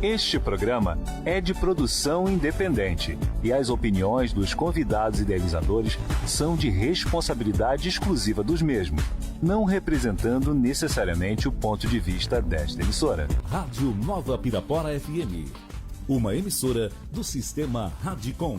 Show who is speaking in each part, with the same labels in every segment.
Speaker 1: Este programa é de produção independente e as opiniões dos convidados e idealizadores são de responsabilidade exclusiva dos mesmos, não representando necessariamente o ponto de vista desta emissora.
Speaker 2: Rádio Nova Pirapora FM, uma emissora do Sistema Radicom.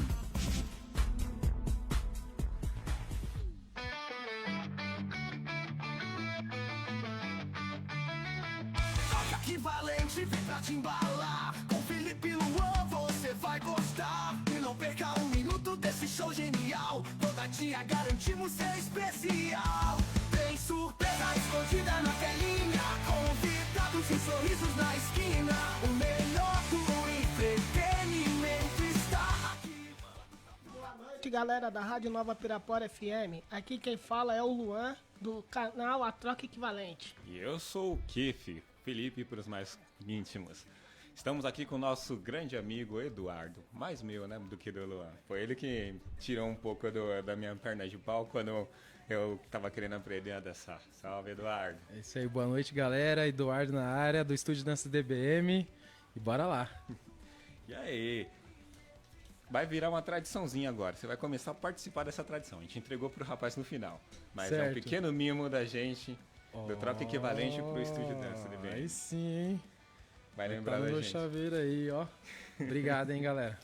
Speaker 3: Valente, vem pra te embalar. Com Felipe Luan você vai gostar. E não perca um minuto desse show genial. Toda dia garantimos ser especial. Tem surpresa escondida na telinha. Convidados e sorrisos na esquina. O melhor do entretenimento está aqui.
Speaker 4: Boa noite, galera da Rádio Nova Pirapora FM. Aqui quem fala é o Luan, do canal A Troca Equivalente.
Speaker 5: E eu sou o Kiff, Felipe para os mais íntimos. Estamos aqui com o nosso grande amigo Eduardo, mais meu, né, do que do Luan. Foi ele que tirou um pouco da minha perna de pau quando eu tava querendo aprender a dançar. Salve, Eduardo.
Speaker 6: É isso aí, boa noite, galera. Eduardo na área do Estúdio Dança DBM e bora lá.
Speaker 5: E aí? Vai virar uma tradiçãozinha agora. Você vai começar a participar dessa tradição. A gente entregou pro rapaz no final, mas certo. É um pequeno mimo da gente. Do troca equivalente pro Estúdio Dança DBM.
Speaker 6: Aí sim, hein?
Speaker 5: Vai lembrar da gente.
Speaker 6: Chaveiro aí, ó. Obrigado, hein, galera.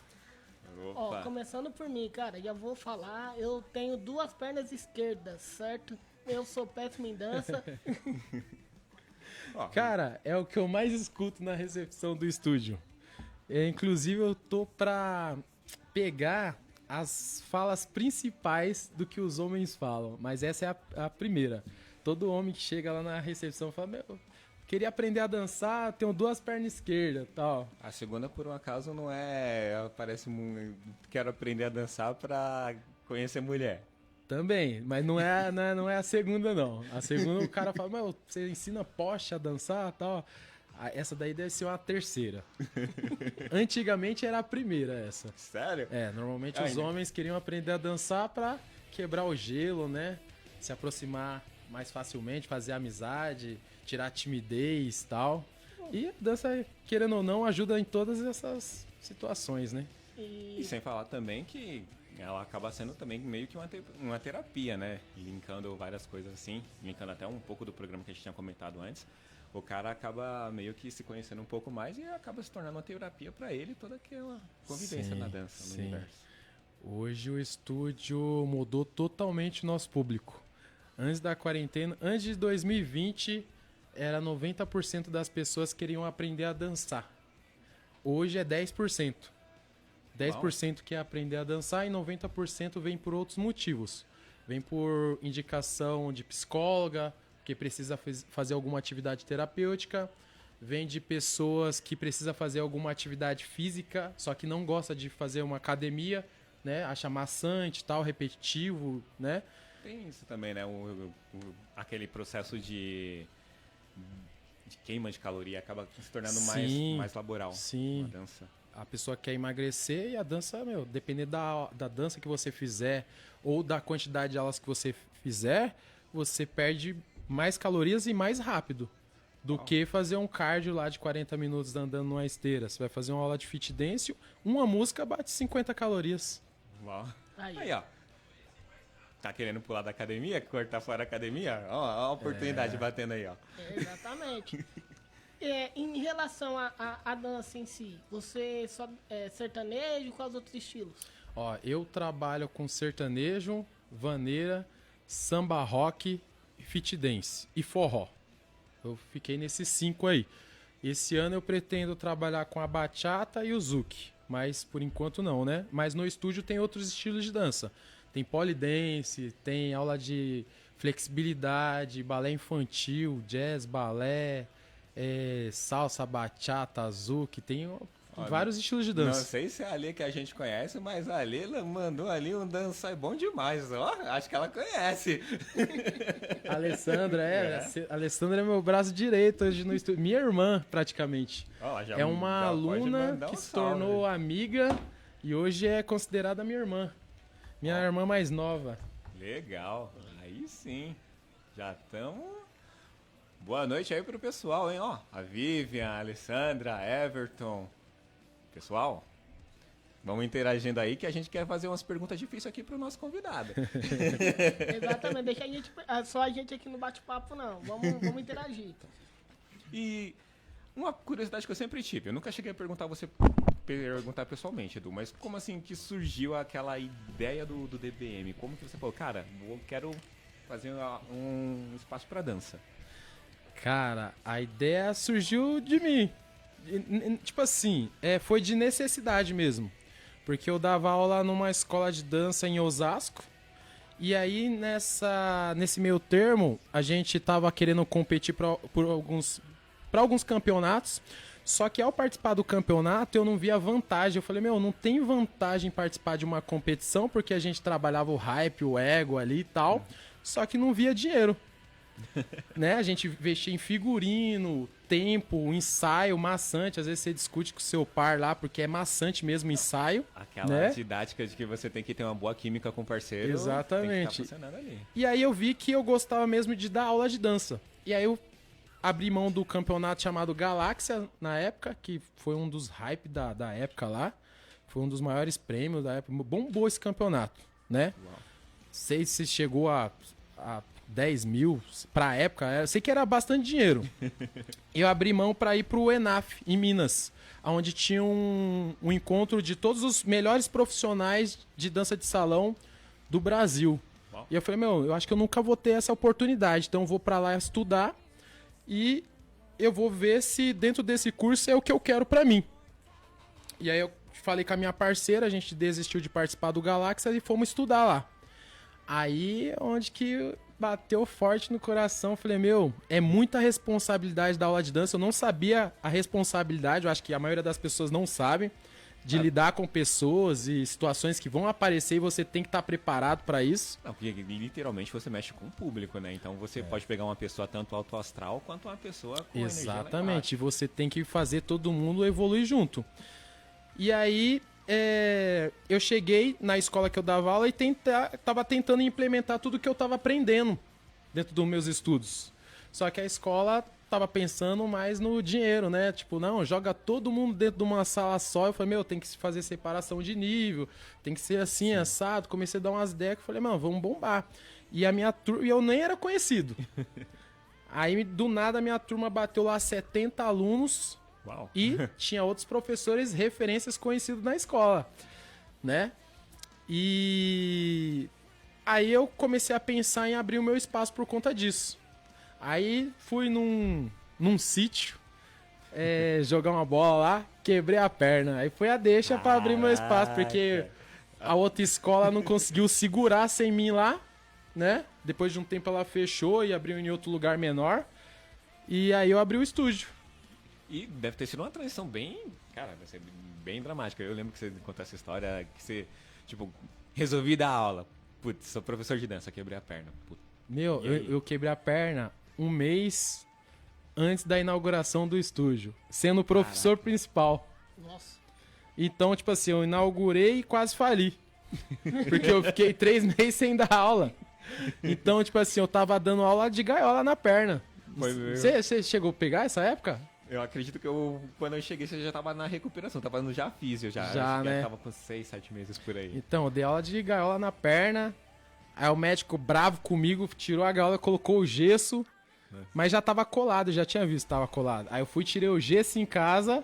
Speaker 4: Ó, começando por mim, cara, já vou falar, eu tenho duas pernas esquerdas, certo? Eu sou péssimo em dança.
Speaker 6: Cara, é o que eu mais escuto na recepção do estúdio. Inclusive, eu tô pra pegar as falas principais do que os homens falam, mas essa é a primeira. Todo homem que chega lá na recepção fala, meu, queria aprender a dançar, tenho duas pernas esquerdas, tal.
Speaker 5: A segunda, por um acaso, não é, parece, quero aprender a dançar pra conhecer mulher.
Speaker 6: Também, mas não é a segunda, não. A segunda o cara fala, meu, você ensina poste a dançar, tal. Essa daí deve ser uma terceira. Antigamente era a primeira essa.
Speaker 5: Sério?
Speaker 6: É, normalmente os homens queriam aprender a dançar pra quebrar o gelo, né? Se aproximar mais facilmente, fazer amizade, tirar a timidez e tal. E a dança, querendo ou não, ajuda em todas essas situações, né?
Speaker 5: E sem falar também que ela acaba sendo também meio que uma terapia, né? Linkando várias coisas assim, linkando até um pouco do programa que a gente tinha comentado antes. O cara acaba meio que se conhecendo um pouco mais e acaba se tornando uma terapia pra ele, toda aquela convivência na dança, no universo.
Speaker 6: Hoje o estúdio mudou totalmente o nosso público. Antes da quarentena, antes de 2020, era 90% das pessoas que queriam aprender a dançar. Hoje é 10%. 10% quer aprender a dançar e 90% vem por outros motivos. Vem por indicação de psicóloga, que precisa fazer alguma atividade terapêutica. Vem de pessoas que precisam fazer alguma atividade física, só que não gosta de fazer uma academia, né? Acha maçante, tal, repetitivo, né?
Speaker 5: Tem isso também, né? Aquele processo de queima de caloria acaba se tornando mais laboral.
Speaker 6: Sim.
Speaker 5: A dança.
Speaker 6: A pessoa quer emagrecer e a dança, dependendo da dança que você fizer ou da quantidade de aulas que você fizer, você perde mais calorias e mais rápido do que fazer um cardio lá de 40 minutos andando numa esteira. Você vai fazer uma aula de fit dance, uma música bate 50 calorias.
Speaker 5: Uau. Aí, ó. Tá querendo pular da academia? Cortar fora da academia? Ó a oportunidade batendo aí, ó.
Speaker 4: Exatamente. Em relação à dança em si, você só é sertanejo, quais outros estilos?
Speaker 6: Ó, eu trabalho com sertanejo, vaneira, samba rock, fit dance e forró. Eu fiquei nesses 5 aí. Esse ano eu pretendo trabalhar com a bachata e o zouk, mas por enquanto não, né? Mas no estúdio tem outros estilos de dança. Tem polidense, tem aula de flexibilidade, balé infantil, jazz, balé, salsa, bachata, zouk, tem vários estilos de dança.
Speaker 5: Não sei se é a Alê que a gente conhece, mas a Alê mandou ali um dançar bom demais, ó. Acho que ela conhece.
Speaker 6: Alessandra, Alessandra é meu braço direito hoje no estúdio. Minha irmã, praticamente. É uma aluna que se tornou amiga e hoje é considerada minha irmã. Minha irmã mais nova.
Speaker 5: Legal. Aí sim. Já estamos Boa noite aí pro pessoal, hein? Ó, a Vivian, a Alessandra, Everton. Pessoal, vamos interagindo aí que a gente quer fazer umas perguntas difíceis aqui pro nosso convidado.
Speaker 4: Exatamente, deixa a gente, só a gente aqui no bate-papo não, vamos interagir.
Speaker 5: E uma curiosidade que eu sempre tive, eu nunca cheguei a perguntar pessoalmente, Edu, mas como assim que surgiu aquela ideia do DBM? Como que você falou, cara, eu quero fazer um espaço para dança?
Speaker 6: Cara, a ideia surgiu de mim. Tipo assim, foi de necessidade mesmo. Porque eu dava aula numa escola de dança em Osasco. E aí, nesse meio termo, a gente tava querendo competir para alguns campeonatos. Só que ao participar do campeonato, eu não via vantagem. Eu falei, não tem vantagem em participar de uma competição, porque a gente trabalhava o hype, o ego ali e tal. Só que não via dinheiro. Né? A gente investia em figurino, tempo, ensaio, maçante. Às vezes você discute com o seu par lá, porque é maçante mesmo o ensaio.
Speaker 5: Aquela
Speaker 6: né?
Speaker 5: didática de que você tem que ter uma boa química com o parceiro.
Speaker 6: Exatamente.
Speaker 5: Tem que tá funcionando ali.
Speaker 6: E aí eu vi que eu gostava mesmo de dar aula de dança. E aí eu abri mão do campeonato chamado Galáxia, na época, que foi um dos hype da época lá. Foi um dos maiores prêmios da época. Bombou esse campeonato, né?
Speaker 5: Uau.
Speaker 6: Sei se chegou a 10 mil pra época. Eu sei que era bastante dinheiro. Eu abri mão pra ir pro ENAF, em Minas, onde tinha um encontro de todos os melhores profissionais de dança de salão do Brasil. Uau. E eu falei, eu acho que eu nunca vou ter essa oportunidade, então eu vou pra lá estudar e eu vou ver se dentro desse curso é o que eu quero pra mim. E aí eu falei com a minha parceira, a gente desistiu de participar do Galáxia e fomos estudar lá. Aí onde que bateu forte no coração, eu falei, é muita responsabilidade da aula de dança. Eu não sabia a responsabilidade, eu acho que a maioria das pessoas não sabe, de lidar com pessoas e situações que vão aparecer e você tem que estar preparado para isso.
Speaker 5: Não, porque literalmente você mexe com o público, né? Então você pode pegar uma pessoa tanto alto astral quanto uma pessoa com
Speaker 6: exatamente, você tem que fazer todo mundo evoluir junto. E aí eu cheguei na escola que eu dava aula e tava tentando implementar tudo que eu tava aprendendo dentro dos meus estudos. Só que a escola tava pensando mais no dinheiro, né? Tipo, não, joga todo mundo dentro de uma sala só. Eu falei, tem que fazer separação de nível, tem que ser assim, assado. Comecei a dar umas ideias, falei, vamos bombar. E a minha turma, e eu nem era conhecido. Aí, do nada, a minha turma bateu lá 70 alunos.
Speaker 5: Uau.
Speaker 6: E tinha outros professores, referências conhecidos na escola, né? E aí eu comecei a pensar em abrir o meu espaço por conta disso. Aí fui num sítio jogar uma bola lá, quebrei a perna. Aí foi a deixa para abrir meu espaço, porque a outra escola não conseguiu segurar sem mim lá, né? Depois de um tempo ela fechou e abriu em outro lugar menor. E aí eu abri o estúdio.
Speaker 5: E deve ter sido uma transição bem, cara, vai ser bem dramática. Eu lembro que você contou essa história, que você, tipo, resolvi dar aula. Putz, sou professor de dança, quebrei a perna. Putz.
Speaker 6: Eu quebrei a perna um mês antes da inauguração do estúdio, sendo o professor principal.
Speaker 4: Nossa.
Speaker 6: Então, tipo assim, eu inaugurei e quase fali. Porque eu fiquei 3 meses sem dar aula. Então, tipo assim, eu tava dando aula de gaiola na perna. Você chegou a pegar essa época?
Speaker 5: Eu acredito que quando eu cheguei, você já tava na recuperação, tava no já físio,
Speaker 6: já, né?
Speaker 5: Tava com 6, 7 meses por aí.
Speaker 6: Então, eu dei aula de gaiola na perna, aí o médico bravo comigo tirou a gaiola, colocou o gesso, mas já tava colado, já tinha visto que tava colado. Aí eu tirei o gesso em casa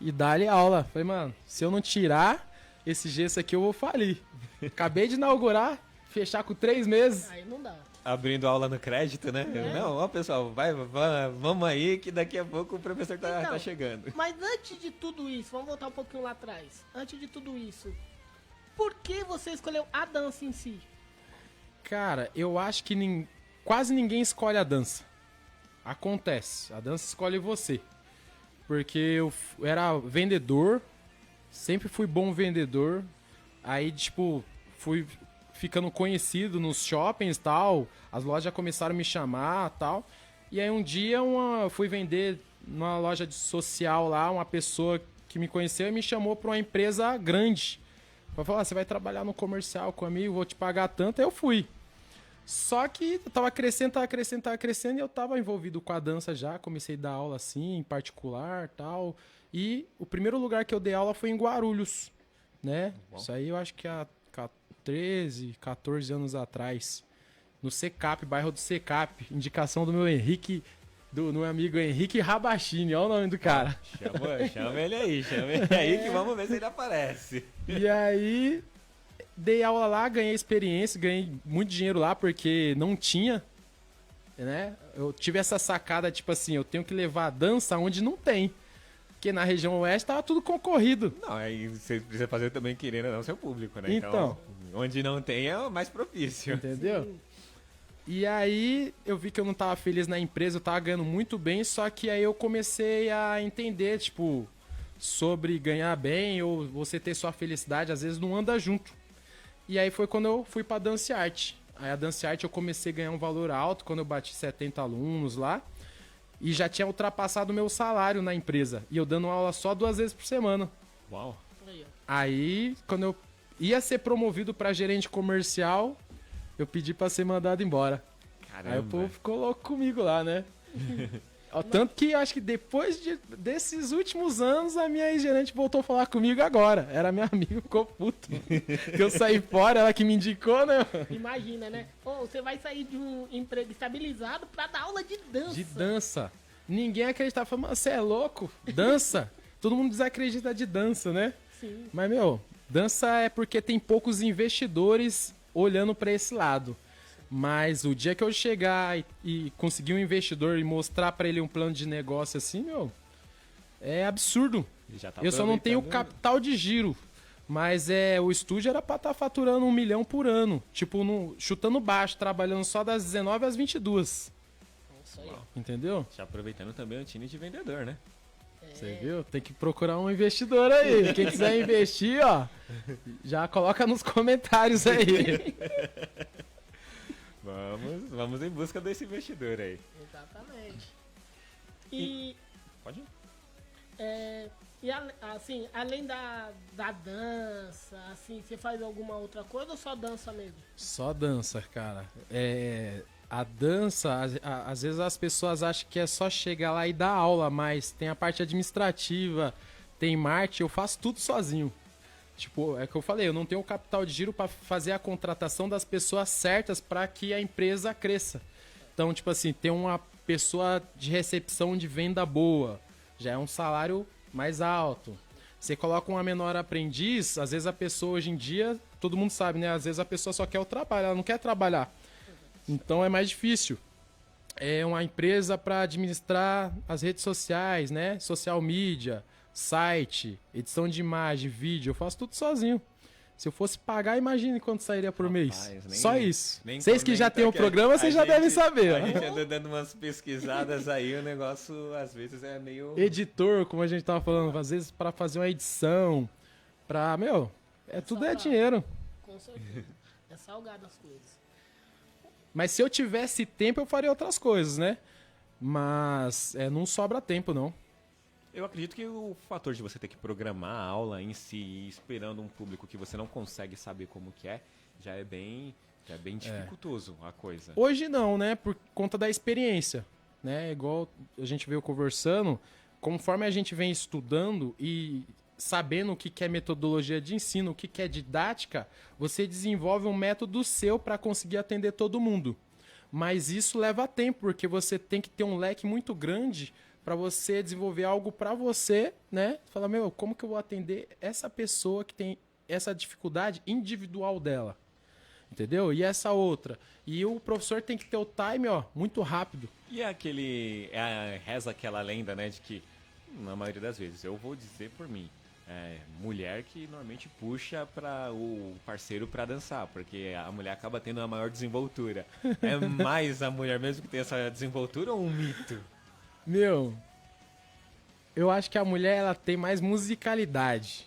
Speaker 6: e dali aula. Falei, se eu não tirar esse gesso aqui, eu vou falir. Acabei de inaugurar, fechar com 3 meses.
Speaker 4: Aí não dá.
Speaker 5: Abrindo aula no crédito, né? Não, ó pessoal, vamos aí que daqui a pouco o professor tá chegando.
Speaker 4: Mas antes de tudo isso, vamos voltar um pouquinho lá atrás. Antes de tudo isso, por que você escolheu a dança em si?
Speaker 6: Cara, eu acho que quase ninguém escolhe a dança. Acontece, a dança escolhe você. Porque eu era vendedor, sempre fui bom vendedor. Aí, tipo, fui ficando conhecido nos shoppings e tal, as lojas já começaram a me chamar e tal. E aí um dia fui vender numa loja de social lá, uma pessoa que me conheceu e me chamou para uma empresa grande. Pra falar, você vai trabalhar no comercial comigo, vou te pagar tanto, aí eu fui. Só que eu tava crescendo e eu tava envolvido com a dança já. Comecei a dar aula assim, em particular tal. E o primeiro lugar que eu dei aula foi em Guarulhos, né?
Speaker 5: Bom.
Speaker 6: Isso aí eu acho que há 13, 14 anos atrás. No Secap, bairro do Secap. Indicação do meu Henrique, do meu amigo Henrique Rabachini. Olha o nome do cara.
Speaker 5: Chama ele aí que vamos ver se ele aparece.
Speaker 6: E aí, dei aula lá, ganhei experiência, ganhei muito dinheiro lá, porque não tinha, né? Eu tive essa sacada, tipo assim, eu tenho que levar a dança onde não tem. Porque na região oeste tava tudo concorrido.
Speaker 5: Não, aí você precisa fazer também querendo ou não seu público, né?
Speaker 6: Então.
Speaker 5: Onde não tem é o mais propício.
Speaker 6: Entendeu? E aí, eu vi que eu não tava feliz na empresa, eu tava ganhando muito bem, só que aí eu comecei a entender, tipo, sobre ganhar bem ou você ter sua felicidade, às vezes não anda junto. E aí foi quando eu fui pra Dance Art. Aí a Dance Art eu comecei a ganhar um valor alto, quando eu bati 70 alunos lá. E já tinha ultrapassado o meu salário na empresa. E eu dando aula só 2 vezes por semana.
Speaker 5: Uau.
Speaker 6: Aí, quando eu ia ser promovido pra gerente comercial, eu pedi pra ser mandado embora.
Speaker 5: Caramba.
Speaker 6: Aí o povo ficou louco comigo lá, né? Tanto que acho que depois desses últimos anos, a minha gerente voltou a falar comigo agora. Era minha amiga, ficou puto. Que eu saí fora, ela que me indicou, né?
Speaker 4: Imagina, né? Você vai sair de um emprego estabilizado pra dar aula de dança.
Speaker 6: De dança. Ninguém acreditava. Falei, mas você é louco? Dança? Todo mundo desacredita de dança, né?
Speaker 4: Sim.
Speaker 6: Mas, meu, dança é porque tem poucos investidores olhando pra esse lado. Mas o dia que eu chegar e conseguir um investidor e mostrar pra ele um plano de negócio assim, meu, é absurdo.
Speaker 5: Já tá
Speaker 6: Eu só não tenho capital de giro. Mas o estúdio era pra estar faturando 1 milhão por ano. Tipo, chutando baixo, trabalhando só das 19 às 22.
Speaker 4: Isso aí.
Speaker 6: Entendeu?
Speaker 5: Já aproveitando também o time de vendedor, né?
Speaker 6: Você viu? Tem que procurar um investidor aí. Quem quiser investir, ó, já coloca nos comentários aí.
Speaker 5: Vamos em busca desse investidor aí.
Speaker 4: Exatamente.
Speaker 5: Pode ir.
Speaker 4: Assim, além da dança, assim, você faz alguma outra coisa ou só dança mesmo?
Speaker 6: Só dança, cara. A dança, às vezes as pessoas acham que é só chegar lá e dar aula, mas tem a parte administrativa, tem marketing, eu faço tudo sozinho. Tipo, é que eu falei, eu não tenho o capital de giro para fazer a contratação das pessoas certas para que a empresa cresça. Então, tipo assim, ter uma pessoa de recepção de venda boa, já é um salário mais alto. Você coloca uma menor aprendiz, às vezes a pessoa hoje em dia, todo mundo sabe, né? Às vezes a pessoa só quer o trabalho, ela não quer trabalhar. Então é mais difícil. É uma empresa para administrar as redes sociais, né? Social media, site, edição de imagem, vídeo, eu faço tudo sozinho. Se eu fosse pagar, imagine quanto sairia por mês. Só isso. Vocês que já têm o programa, vocês já devem saber.
Speaker 5: A gente anda dando umas pesquisadas aí, o negócio às vezes é meio...
Speaker 6: Editor, como a gente tava falando, às vezes para fazer uma edição, pra, meu, tudo é dinheiro.
Speaker 4: Com certeza. É salgado as coisas.
Speaker 6: Mas se eu tivesse tempo, eu faria outras coisas, né? Mas não sobra tempo, não.
Speaker 5: Eu acredito que o fator de você ter que programar a aula em si, esperando um público que você não consegue saber como que já é bem dificultoso a coisa.
Speaker 6: Hoje não, né? Por conta da experiência, né? Igual a gente veio conversando, conforme a gente vem estudando e sabendo o que é metodologia de ensino, o que é didática, você desenvolve um método seu para conseguir atender todo mundo. Mas isso leva tempo, porque você tem que ter um leque muito grande para você desenvolver algo para você, né? Falar, como que eu vou atender essa pessoa que tem essa dificuldade individual dela? Entendeu? E essa outra. E o professor tem que ter o time, muito rápido.
Speaker 5: E reza aquela lenda, né, de que, na maioria das vezes, eu vou dizer por mim, mulher que normalmente puxa para o parceiro para dançar, porque a mulher acaba tendo a maior desenvoltura. É mais a mulher mesmo que tem essa desenvoltura ou um mito?
Speaker 6: Eu acho que a mulher ela tem mais musicalidade.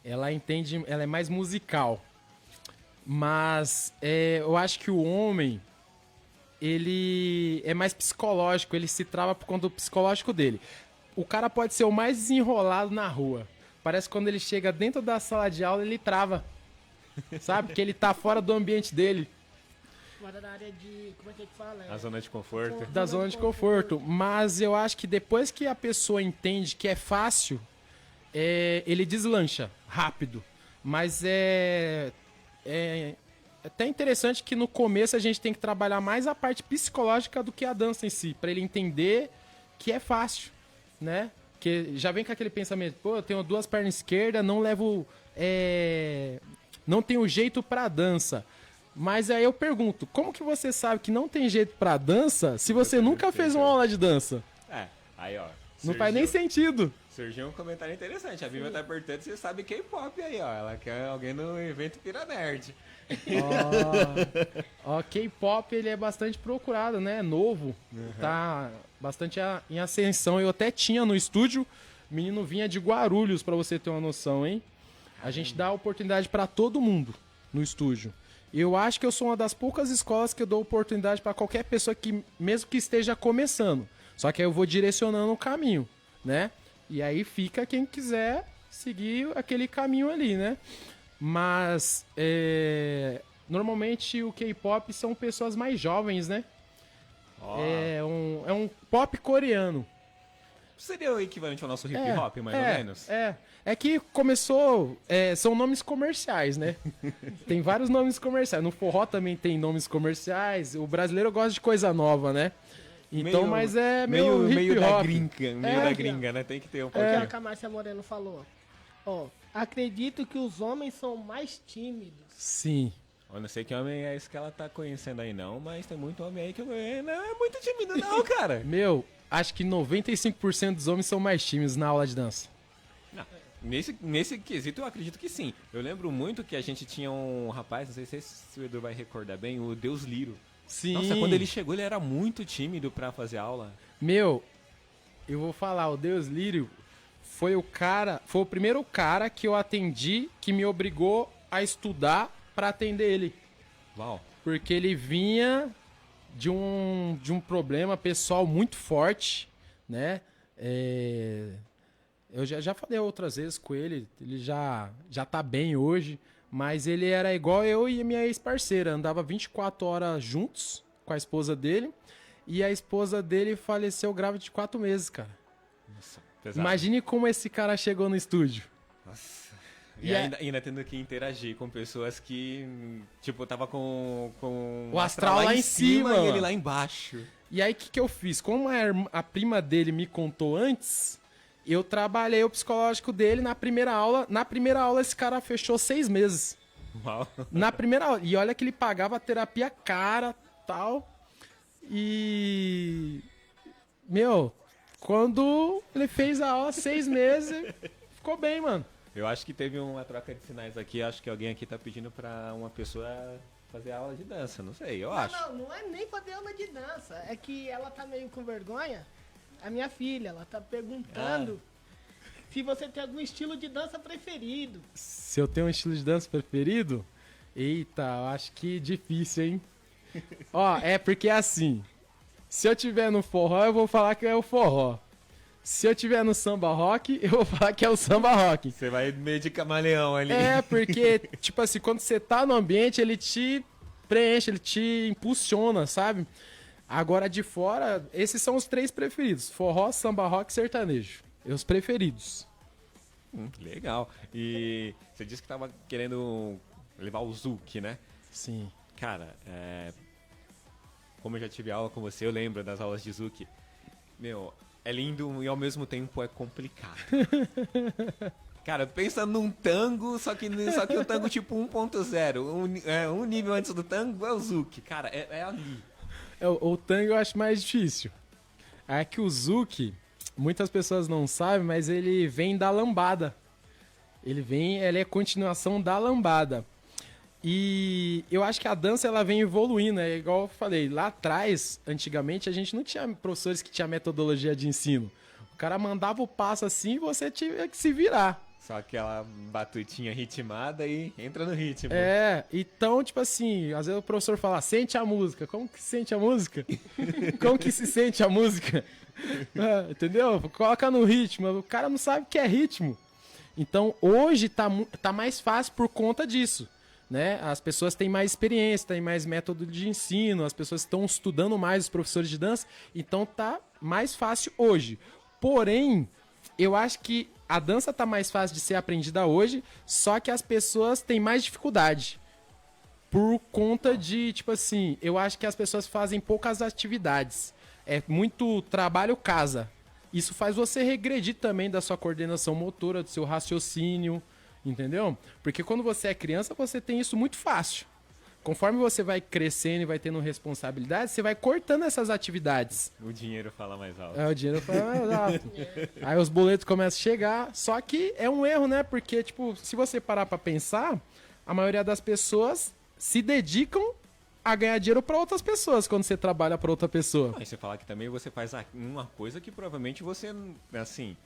Speaker 6: Ela é mais musical. Mas eu acho que o homem, ele é mais psicológico, ele se trava por conta do psicológico dele. O cara pode ser o mais desenrolado na rua. Parece que quando ele chega dentro da sala de aula, ele trava. Sabe? Porque ele tá fora do ambiente dele.
Speaker 4: Fora da área de... Como é que fala?
Speaker 5: A zona de conforto.
Speaker 6: Da zona de conforto. Mas eu acho que depois que a pessoa entende que é fácil, ele deslancha rápido. Mas é até interessante que no começo a gente tem que trabalhar mais a parte psicológica do que a dança em si, para ele entender que é fácil, né? Que já vem com aquele pensamento, pô, eu tenho 2 pernas esquerdas, não levo... não tenho jeito pra dança. Mas aí eu pergunto, como que você sabe que não tem jeito pra dança se você nunca fez uma aula de dança?
Speaker 5: Aí ó.
Speaker 6: Não faz nem sentido.
Speaker 5: Surgiu um comentário interessante. A Bíblia tá perguntando se você sabe K-pop aí, ó. Ela quer alguém no evento Pira Nerd.
Speaker 6: Ó, K-pop ele é bastante procurado, né? Novo. Tá bastante em ascensão. Eu até tinha no estúdio. O menino vinha de Guarulhos, pra você ter uma noção, hein? A gente dá oportunidade pra todo mundo no estúdio. Eu acho que eu sou uma das poucas escolas que eu dou oportunidade pra qualquer pessoa que, mesmo que esteja começando. Só que aí eu vou direcionando o caminho, né? E aí fica quem quiser seguir aquele caminho ali, né? Mas normalmente o K-pop são pessoas mais jovens, né? É um pop coreano.
Speaker 5: Seria o equivalente ao nosso hip hop, mais ou menos?
Speaker 6: É que começou... são nomes comerciais, né? Tem vários nomes comerciais. No forró também tem nomes comerciais. O brasileiro gosta de coisa nova, né? Então, mas é meio hip hop.
Speaker 5: Meio da gringa, né? Tem que ter um pouquinho.
Speaker 4: É o que a Márcia Moreno falou. Ó, acredito que os homens são mais tímidos.
Speaker 6: Sim.
Speaker 5: Eu não sei que homem é esse que ela tá conhecendo aí não, mas tem muito homem aí que não é muito tímido não, cara.
Speaker 6: Acho que 95% dos homens são mais tímidos na aula de dança.
Speaker 5: Não, nesse quesito eu acredito que sim. Eu lembro muito que a gente tinha um rapaz, não sei se o Edu vai recordar bem, o Deus Liro.
Speaker 6: Sim.
Speaker 5: Nossa, quando ele chegou ele era muito tímido pra fazer aula.
Speaker 6: Eu vou falar, o Deus Lírio foi o primeiro cara que eu atendi que me obrigou a estudar pra atender ele.
Speaker 5: Uau.
Speaker 6: Porque ele vinha de um problema pessoal muito forte, né? Eu já falei outras vezes com ele já tá bem hoje, mas ele era igual eu e minha ex-parceira, andava 24 horas juntos com a esposa dele, e a esposa dele faleceu grávida de 4 meses, cara.
Speaker 5: Nossa, pesado.
Speaker 6: Imagine como esse cara chegou no estúdio.
Speaker 5: Nossa. E ainda tendo que interagir com pessoas que, tipo, tava com
Speaker 6: o astral lá em cima
Speaker 5: e ele lá embaixo.
Speaker 6: E aí, o que eu fiz? Como a prima dele me contou antes, eu trabalhei o psicológico dele na primeira aula. Na primeira aula, esse cara fechou 6 meses.
Speaker 5: Uau.
Speaker 6: Na primeira aula. E olha que ele pagava terapia cara, tal. E... quando ele fez a aula, 6 meses, ficou bem, mano.
Speaker 5: Eu acho que teve uma troca de sinais aqui. Acho que alguém aqui tá pedindo pra uma pessoa fazer aula de dança. Não sei, eu acho.
Speaker 4: Não é nem fazer aula de dança. É que ela tá meio com vergonha. A minha filha, ela tá perguntando se você tem algum estilo de dança preferido.
Speaker 6: Se eu tenho um estilo de dança preferido? Eita, eu acho que difícil, hein? É porque assim, se eu tiver no forró, eu vou falar que é o forró. Se eu tiver no samba rock, eu vou falar que é o samba rock.
Speaker 5: Você vai meio de camaleão ali.
Speaker 6: Porque, tipo assim, quando você tá no ambiente, ele te preenche, ele te impulsiona, sabe? Agora de fora, esses são os 3 preferidos. Forró, samba rock e sertanejo. Os preferidos.
Speaker 5: Legal. E você disse que tava querendo levar o Zouk, né?
Speaker 6: Sim.
Speaker 5: Cara, como eu já tive aula com você, eu lembro das aulas de Zouk. É lindo e ao mesmo tempo é complicado. Cara, pensa num tango, só que o tango tipo 1.0. Um nível antes do tango é o Zouk. Cara, é ali.
Speaker 6: O tango eu acho mais difícil. É que o Zouk, muitas pessoas não sabem, mas ele vem da lambada. Ele é continuação da lambada. E eu acho que a dança ela vem evoluindo, igual eu falei, lá atrás, antigamente, a gente não tinha professores que tinham metodologia de ensino. O cara mandava o passo assim e você tinha que se virar.
Speaker 5: Só aquela batutinha ritmada e entra no ritmo.
Speaker 6: Então, tipo assim, às vezes o professor fala, sente a música. Como que sente a música? Como que se sente a música? Entendeu? Coloca no ritmo. O cara não sabe o que é ritmo. Então, hoje tá mais fácil por conta disso. né? As pessoas têm mais experiência, têm mais método de ensino, as pessoas estão estudando mais, os professores de dança, então tá mais fácil hoje. Porém, eu acho que a dança tá mais fácil de ser aprendida hoje, só que as pessoas têm mais dificuldade. Por conta de, tipo assim, eu acho que as pessoas fazem poucas atividades. É muito trabalho-casa. Isso faz você regredir também da sua coordenação motora, do seu raciocínio, entendeu? Porque quando você é criança, você tem isso muito fácil. Conforme você vai crescendo e vai tendo responsabilidades, você vai cortando essas atividades.
Speaker 5: O dinheiro fala mais alto.
Speaker 6: O dinheiro fala mais alto. Aí os boletos começam a chegar. Só que é um erro, né? Porque, tipo, se você parar pra pensar, a maioria das pessoas se dedicam a ganhar dinheiro pra outras pessoas quando você trabalha pra outra pessoa.
Speaker 5: Aí você fala que também você faz uma coisa que provavelmente você, assim,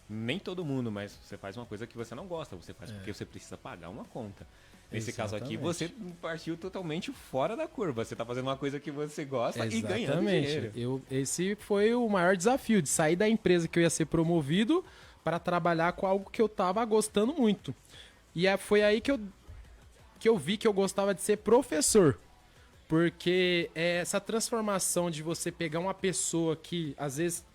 Speaker 5: nem todo mundo, mas você faz uma coisa que você não gosta, você faz porque você precisa pagar uma conta. Nesse caso aqui, você partiu totalmente fora da curva. Você tá fazendo uma coisa que você gosta e ganhando dinheiro.
Speaker 6: Esse foi o maior desafio, de sair da empresa que eu ia ser promovido para trabalhar com algo que eu tava gostando muito. E foi aí que eu vi que eu gostava de ser professor. Porque essa transformação de você pegar uma pessoa que, às vezes,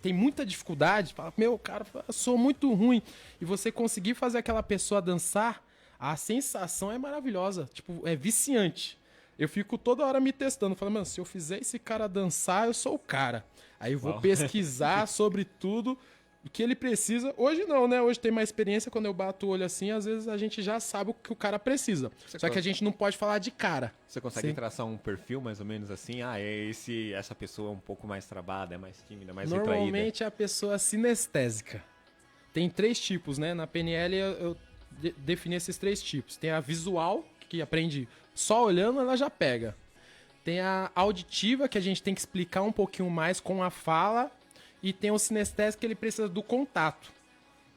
Speaker 6: tem muita dificuldade, fala, meu, cara, eu sou muito ruim, e você conseguir fazer aquela pessoa dançar, a sensação é maravilhosa, tipo, é viciante. Eu fico toda hora me testando, falando, mano, se eu fizer esse cara dançar, eu sou o cara. Aí eu vou pesquisar sobre tudo o que ele precisa. Hoje não, né? Hoje tem mais experiência, quando eu bato o olho assim, às vezes a gente já sabe o que o cara precisa. Só que a gente não pode falar de cara.
Speaker 5: Você consegue traçar um perfil mais ou menos assim? Ah, essa pessoa é um pouco mais travada, é mais tímida, mais retraída.
Speaker 6: Normalmente é a pessoa sinestésica. Tem 3 tipos, né? Na PNL eu defini esses 3 tipos. Tem a visual, que aprende só olhando, ela já pega. Tem a auditiva, que a gente tem que explicar um pouquinho mais com a fala. E tem o sinestésico, que ele precisa do contato.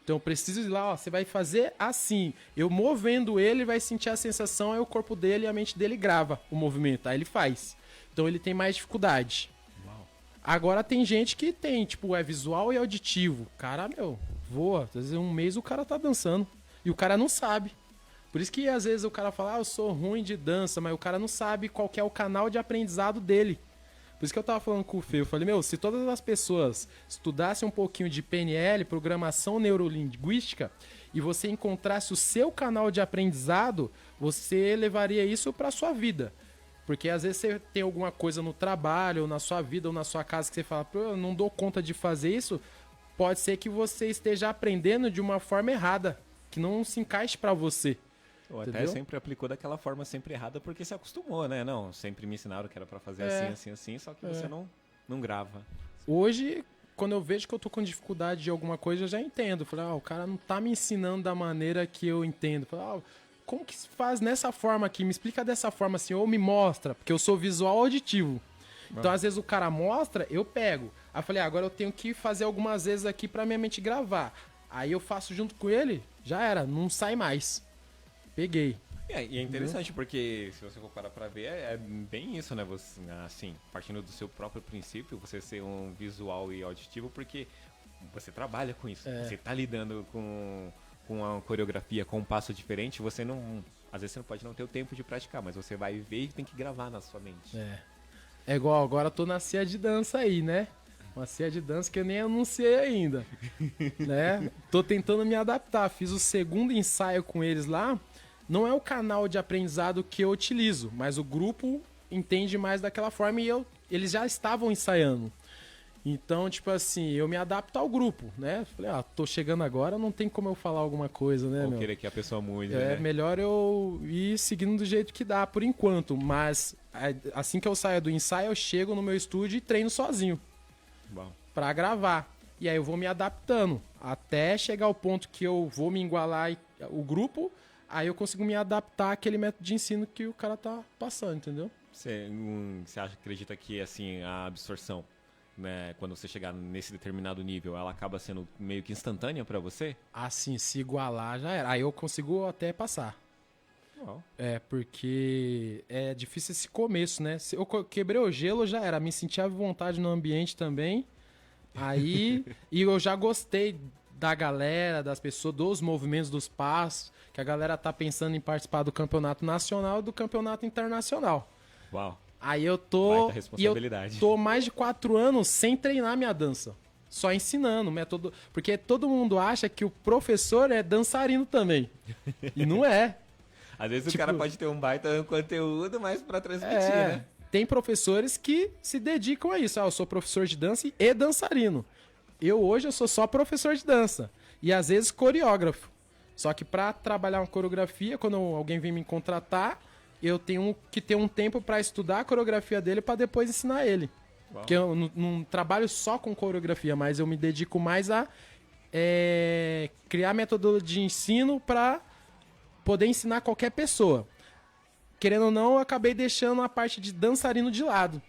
Speaker 6: Então eu preciso ir lá, ó, você vai fazer assim. Eu movendo ele, vai sentir a sensação, aí o corpo dele e a mente dele grava o movimento. Aí ele faz. Então ele tem mais dificuldade. Uau. Agora tem gente que tem, tipo, é visual e auditivo. Cara, meu, voa. Às vezes um mês o cara tá dançando. E o cara não sabe. Por isso que às vezes o cara fala, eu sou ruim de dança, mas o cara não sabe qual que é o canal de aprendizado dele. Por isso que eu tava falando com o Fê, eu falei, meu, se todas as pessoas estudassem um pouquinho de PNL, programação neurolinguística, e você encontrasse o seu canal de aprendizado, você levaria isso pra sua vida. Porque às vezes você tem alguma coisa no trabalho, ou na sua vida, ou na sua casa, que você fala, pô, eu não dou conta de fazer isso, pode ser que você esteja aprendendo de uma forma errada, que não se encaixe pra você.
Speaker 5: Ou até sempre aplicou daquela forma sempre errada porque se acostumou, né? Não, sempre me ensinaram que era pra fazer assim, só que você não grava.
Speaker 6: Hoje, quando eu vejo que eu tô com dificuldade de alguma coisa, eu já entendo. Falei, o cara não tá me ensinando da maneira que eu entendo. Falei, como que se faz nessa forma aqui? Me explica dessa forma assim, ou me mostra, porque eu sou visual auditivo. Então, às vezes o cara mostra, eu pego. Aí eu falei, agora eu tenho que fazer algumas vezes aqui pra minha mente gravar. Aí eu faço junto com ele, já era, não sai mais. Peguei.
Speaker 5: E é interessante porque se você for parar pra ver, é bem isso, né? Você, assim, partindo do seu próprio princípio, você ser um visual e auditivo, porque você trabalha com isso. Você tá lidando com uma coreografia, com um passo diferente, você não... Às vezes você não pode não ter o tempo de praticar, mas você vai ver e tem que gravar na sua mente.
Speaker 6: É igual, agora eu tô na CIA de dança aí, né? Uma CIA de dança que eu nem anunciei ainda, né? Tô tentando me adaptar. Fiz o 2º ensaio com eles lá. Não é o canal de aprendizado que eu utilizo, mas o grupo entende mais daquela forma e eles já estavam ensaiando. Então, tipo assim, eu me adapto ao grupo, né? Falei, tô chegando agora, não tem como eu falar alguma coisa, né,
Speaker 5: ou querer que a pessoa mude,
Speaker 6: né? Melhor eu ir seguindo do jeito que dá, por enquanto. Mas, assim que eu saio do ensaio, eu chego no meu estúdio e treino sozinho.
Speaker 5: Bom.
Speaker 6: Pra gravar. E aí eu vou me adaptando, até chegar ao ponto que eu vou me igualar o grupo... Aí eu consigo me adaptar àquele método de ensino que o cara tá passando, entendeu?
Speaker 5: Você acredita que assim, a absorção, né, quando você chegar nesse determinado nível, ela acaba sendo meio que instantânea pra você?
Speaker 6: Assim, se igualar já era. Aí eu consigo até passar.
Speaker 5: Uau.
Speaker 6: Porque é difícil esse começo, né? Se eu quebrei o gelo, já era. Me senti à vontade no ambiente também. Aí, e eu já gostei da galera, das pessoas, dos movimentos, dos passos, que a galera tá pensando em participar do campeonato nacional e do campeonato internacional.
Speaker 5: Uau.
Speaker 6: Aí eu
Speaker 5: Baita
Speaker 6: tô. E eu
Speaker 5: responsabilidade.
Speaker 6: tô mais de 4 anos sem treinar minha dança. Só ensinando, método. Porque todo mundo acha que o professor é dançarino também. E não é.
Speaker 5: Às vezes
Speaker 6: Tipo-
Speaker 5: o cara pode ter um baita conteúdo, mas pra transmitir,
Speaker 6: É.
Speaker 5: né?
Speaker 6: Tem professores que se dedicam a isso. Ah, eu sou professor de dança e dançarino. Hoje eu sou só professor de dança. E às vezes coreógrafo. Só que pra trabalhar uma coreografia, quando alguém vem me contratar, eu tenho que ter um tempo pra estudar a coreografia dele pra depois ensinar ele.
Speaker 5: Uau.
Speaker 6: Porque eu não trabalho só com coreografia, mas eu me dedico mais a criar metodologia de ensino pra poder ensinar qualquer pessoa. Querendo ou não, eu acabei deixando a parte de dançarino de lado,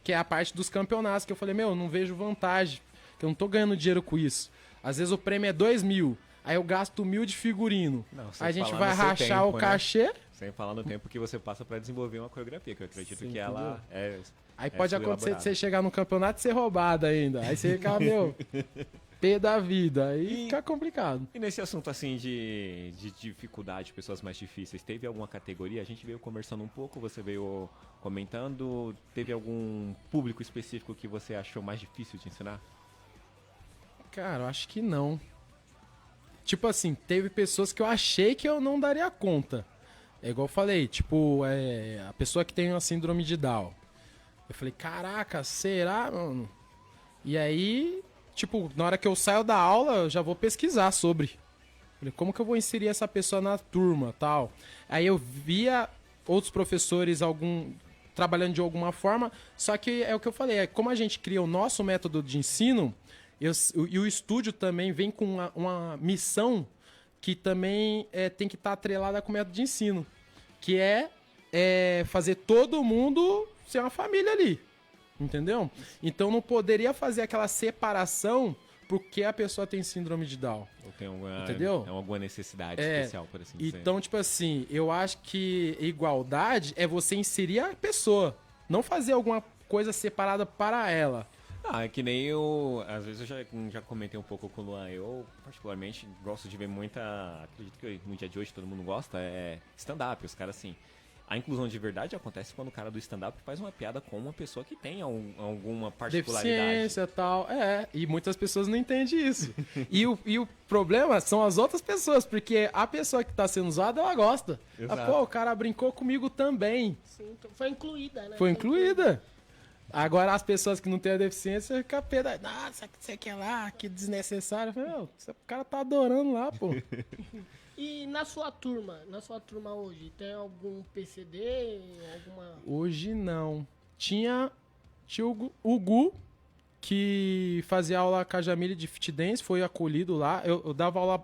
Speaker 6: que é a parte dos campeonatos, que eu falei, eu não vejo vantagem, que eu não tô ganhando dinheiro com isso. Às vezes o prêmio é 2.000, aí eu gasto 1.000 de figurino.
Speaker 5: Não, sem
Speaker 6: Aí a gente
Speaker 5: falar
Speaker 6: vai
Speaker 5: no seu
Speaker 6: rachar
Speaker 5: tempo,
Speaker 6: o
Speaker 5: né?
Speaker 6: cachê,
Speaker 5: Sem falar no tempo que você passa pra desenvolver uma coreografia, que eu acredito
Speaker 6: Sim,
Speaker 5: que ela é.
Speaker 6: aí pode
Speaker 5: super
Speaker 6: acontecer de
Speaker 5: elaborada.
Speaker 6: você chegar no campeonato e ser roubado ainda. Aí você fica, pé da vida, aí fica complicado.
Speaker 5: E nesse assunto assim de dificuldade, pessoas mais difíceis, teve alguma categoria? A gente veio conversando um pouco, você veio comentando, teve algum público específico que você achou mais difícil de ensinar?
Speaker 6: Cara, eu acho que não. Tipo assim, teve pessoas que eu achei que eu não daria conta. É igual eu falei, tipo, a pessoa que tem a síndrome de Down. Eu falei, caraca, será, mano? E aí, tipo, na hora que eu saio da aula, eu já vou pesquisar sobre. Falei, como que eu vou inserir essa pessoa na turma, tal? Aí eu via outros professores trabalhando de alguma forma, só que é o que eu falei, como a gente cria o nosso método de ensino, e o estúdio também vem com uma missão que também tem que estar atrelada com o método de ensino, que é fazer todo mundo ser uma família ali, entendeu? Então não poderia fazer aquela separação porque a pessoa tem síndrome de Down.
Speaker 5: Ou tem alguma,
Speaker 6: Entendeu?
Speaker 5: alguma necessidade especial, por assim dizer?
Speaker 6: Então, tipo assim, eu acho que igualdade é você inserir a pessoa, não fazer alguma coisa separada para ela.
Speaker 5: Ah, é que nem eu. Às vezes eu já comentei um pouco com o Luan. Eu, particularmente, gosto de ver muita. Acredito que no dia de hoje todo mundo gosta. É stand-up. Os caras, assim. A inclusão de verdade acontece quando o cara do stand-up faz uma piada com uma pessoa que tem alguma particularidade.
Speaker 6: Deficiência e tal. E muitas pessoas não entendem isso. e o problema são as outras pessoas, porque a pessoa que tá sendo usada, ela gosta.
Speaker 5: Exato.
Speaker 6: Pô, o cara brincou comigo também.
Speaker 4: Sim, foi incluída, né?
Speaker 6: Foi incluída. Agora as pessoas que não têm a deficiência ficam pé da... Nossa, que você quer lá, que desnecessário. Eu falei, o cara tá adorando lá, pô.
Speaker 4: E na sua turma hoje, tem algum PCD, alguma...
Speaker 6: Hoje não. Tinha o Gu, que fazia aula com a Jamile de fit dance, foi acolhido lá. Eu dava aula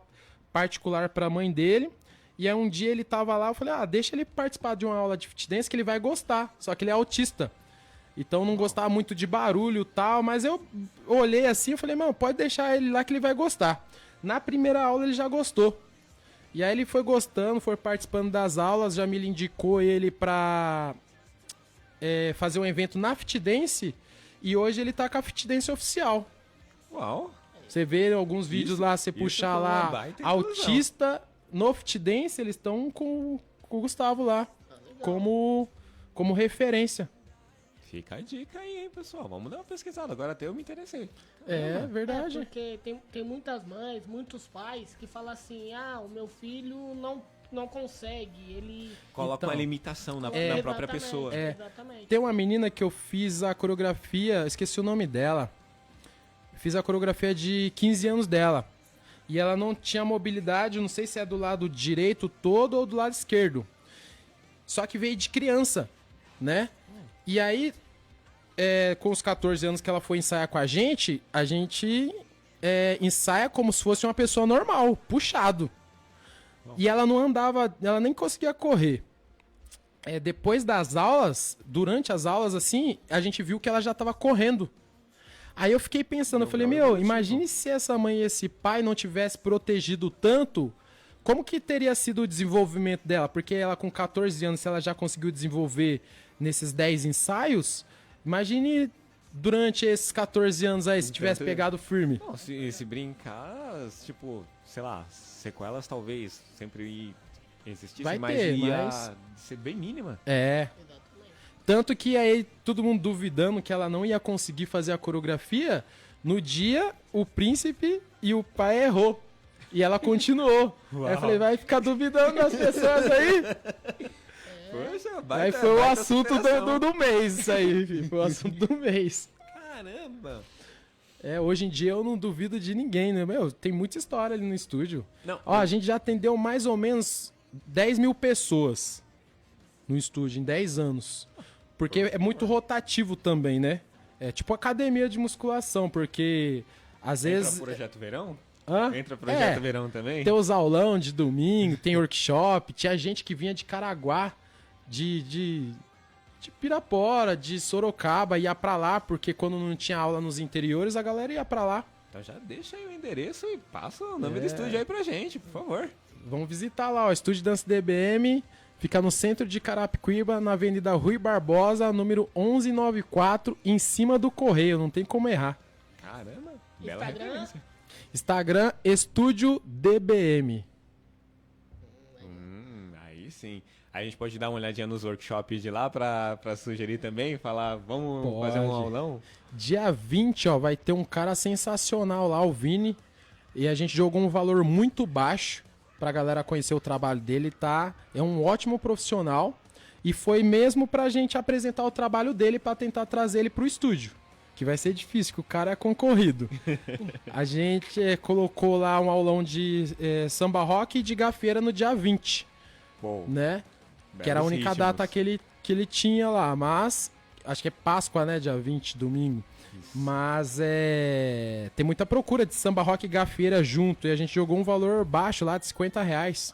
Speaker 6: particular pra mãe dele. E aí um dia ele tava lá, eu falei, deixa ele participar de uma aula de fit dance que ele vai gostar. Só que ele é autista. Então não gostava muito de barulho e tal, mas eu olhei assim e falei, mano, pode deixar ele lá que ele vai gostar. Na primeira aula ele já gostou. E aí ele foi gostando, foi participando das aulas, Jamile indicou ele pra fazer um evento na Fit Dance e hoje ele tá com a Fit Dance oficial.
Speaker 5: Uau!
Speaker 6: Você vê alguns vídeos lá, você puxar
Speaker 5: foi uma
Speaker 6: lá,
Speaker 5: baita inclusão.
Speaker 6: autista no Fit Dance, eles estão com o Gustavo lá, como referência.
Speaker 5: Fica a dica aí, hein, pessoal. Vamos dar uma pesquisada. Agora até eu me interessei.
Speaker 6: É verdade.
Speaker 4: Porque tem muitas mães, muitos pais que falam assim, o meu filho não consegue, ele...
Speaker 5: Coloca
Speaker 6: Então,
Speaker 5: uma limitação na própria
Speaker 4: Exatamente,
Speaker 5: pessoa.
Speaker 4: Exatamente.
Speaker 6: Tem uma menina que eu fiz a coreografia, esqueci o nome dela. Fiz a coreografia de 15 anos dela. E ela não tinha mobilidade, não sei se é do lado direito todo ou do lado esquerdo. Só que veio de criança, né? E aí, com os 14 anos que ela foi ensaiar com a gente ensaia como se fosse uma pessoa normal, puxado. E ela não andava, ela nem conseguia correr. Depois das aulas, durante as aulas, assim, a gente viu que ela já estava correndo. Aí eu fiquei pensando, eu falei, imagine se essa mãe e esse pai não tivesse protegido tanto, como que teria sido o desenvolvimento dela? Porque ela com 14 anos, se ela já conseguiu desenvolver nesses 10 ensaios, imagine durante esses 14 anos aí, se tivesse
Speaker 5: Tanto-
Speaker 6: pegado firme?
Speaker 5: Não, se brincar, tipo, sei lá, sequelas talvez sempre existissem,
Speaker 6: Vai
Speaker 5: mas
Speaker 6: ter,
Speaker 5: ia
Speaker 6: mas-
Speaker 5: ser bem mínima.
Speaker 6: É. Tanto que aí todo mundo duvidando que ela não ia conseguir fazer a coreografia, no dia o príncipe e o pai errou. E ela continuou. Aí eu falei, vai ficar duvidando das pessoas aí?
Speaker 5: Poxa,
Speaker 6: Aí
Speaker 5: baita-
Speaker 6: foi o
Speaker 5: baita
Speaker 6: assunto
Speaker 5: superação.
Speaker 6: do mês, isso aí, filho. Foi o assunto do mês.
Speaker 5: Caramba!
Speaker 6: É, hoje em dia eu não duvido de ninguém, né? Meu, tem muita história ali no estúdio.
Speaker 5: Não,
Speaker 6: Ó, a gente já atendeu mais ou menos 10 mil pessoas no estúdio em 10 anos. Porque é muito rotativo também, né? É tipo academia de musculação, porque às
Speaker 5: entra
Speaker 6: vezes...
Speaker 5: Projeto Verão?
Speaker 6: Hã?
Speaker 5: Entra Projeto
Speaker 6: É.
Speaker 5: Verão também?
Speaker 6: Tem os aulão de domingo, tem workshop, tinha gente que vinha de Caraguá, de Pirapora, de Sorocaba, ia pra lá, porque quando não tinha aula nos interiores, a galera ia pra lá.
Speaker 5: Então já deixa aí o endereço e passa o nome do estúdio aí pra gente, por favor.
Speaker 6: Vamos visitar lá, ó, Estúdio Dança DBM, fica no centro de Carapicuíba, na Avenida Rui Barbosa, número 1194, em cima do Correio, não tem como errar.
Speaker 5: Caramba, bela
Speaker 4: Instagram?
Speaker 5: referência.
Speaker 6: Instagram, Estúdio DBM.
Speaker 5: Aí sim. Aí a gente pode dar uma olhadinha nos workshops de lá pra sugerir também, falar, vamos
Speaker 6: Pode.
Speaker 5: fazer um aulão?
Speaker 6: Dia 20, ó, vai ter um cara sensacional lá, o Vini. E a gente jogou um valor muito baixo pra galera conhecer o trabalho dele, tá? É um ótimo profissional. E foi mesmo pra gente apresentar o trabalho dele pra tentar trazer ele pro estúdio. Que vai ser difícil, que o cara é concorrido. A gente colocou lá um aulão de samba rock e de gafieira no dia 20,
Speaker 5: Pô,
Speaker 6: né? Que era a
Speaker 5: belos
Speaker 6: única
Speaker 5: ritmos.
Speaker 6: data que ele tinha lá, mas acho que é Páscoa, né, dia 20, domingo. Mas tem muita procura de samba rock e gafieira junto, e a gente jogou um valor baixo lá de R$50.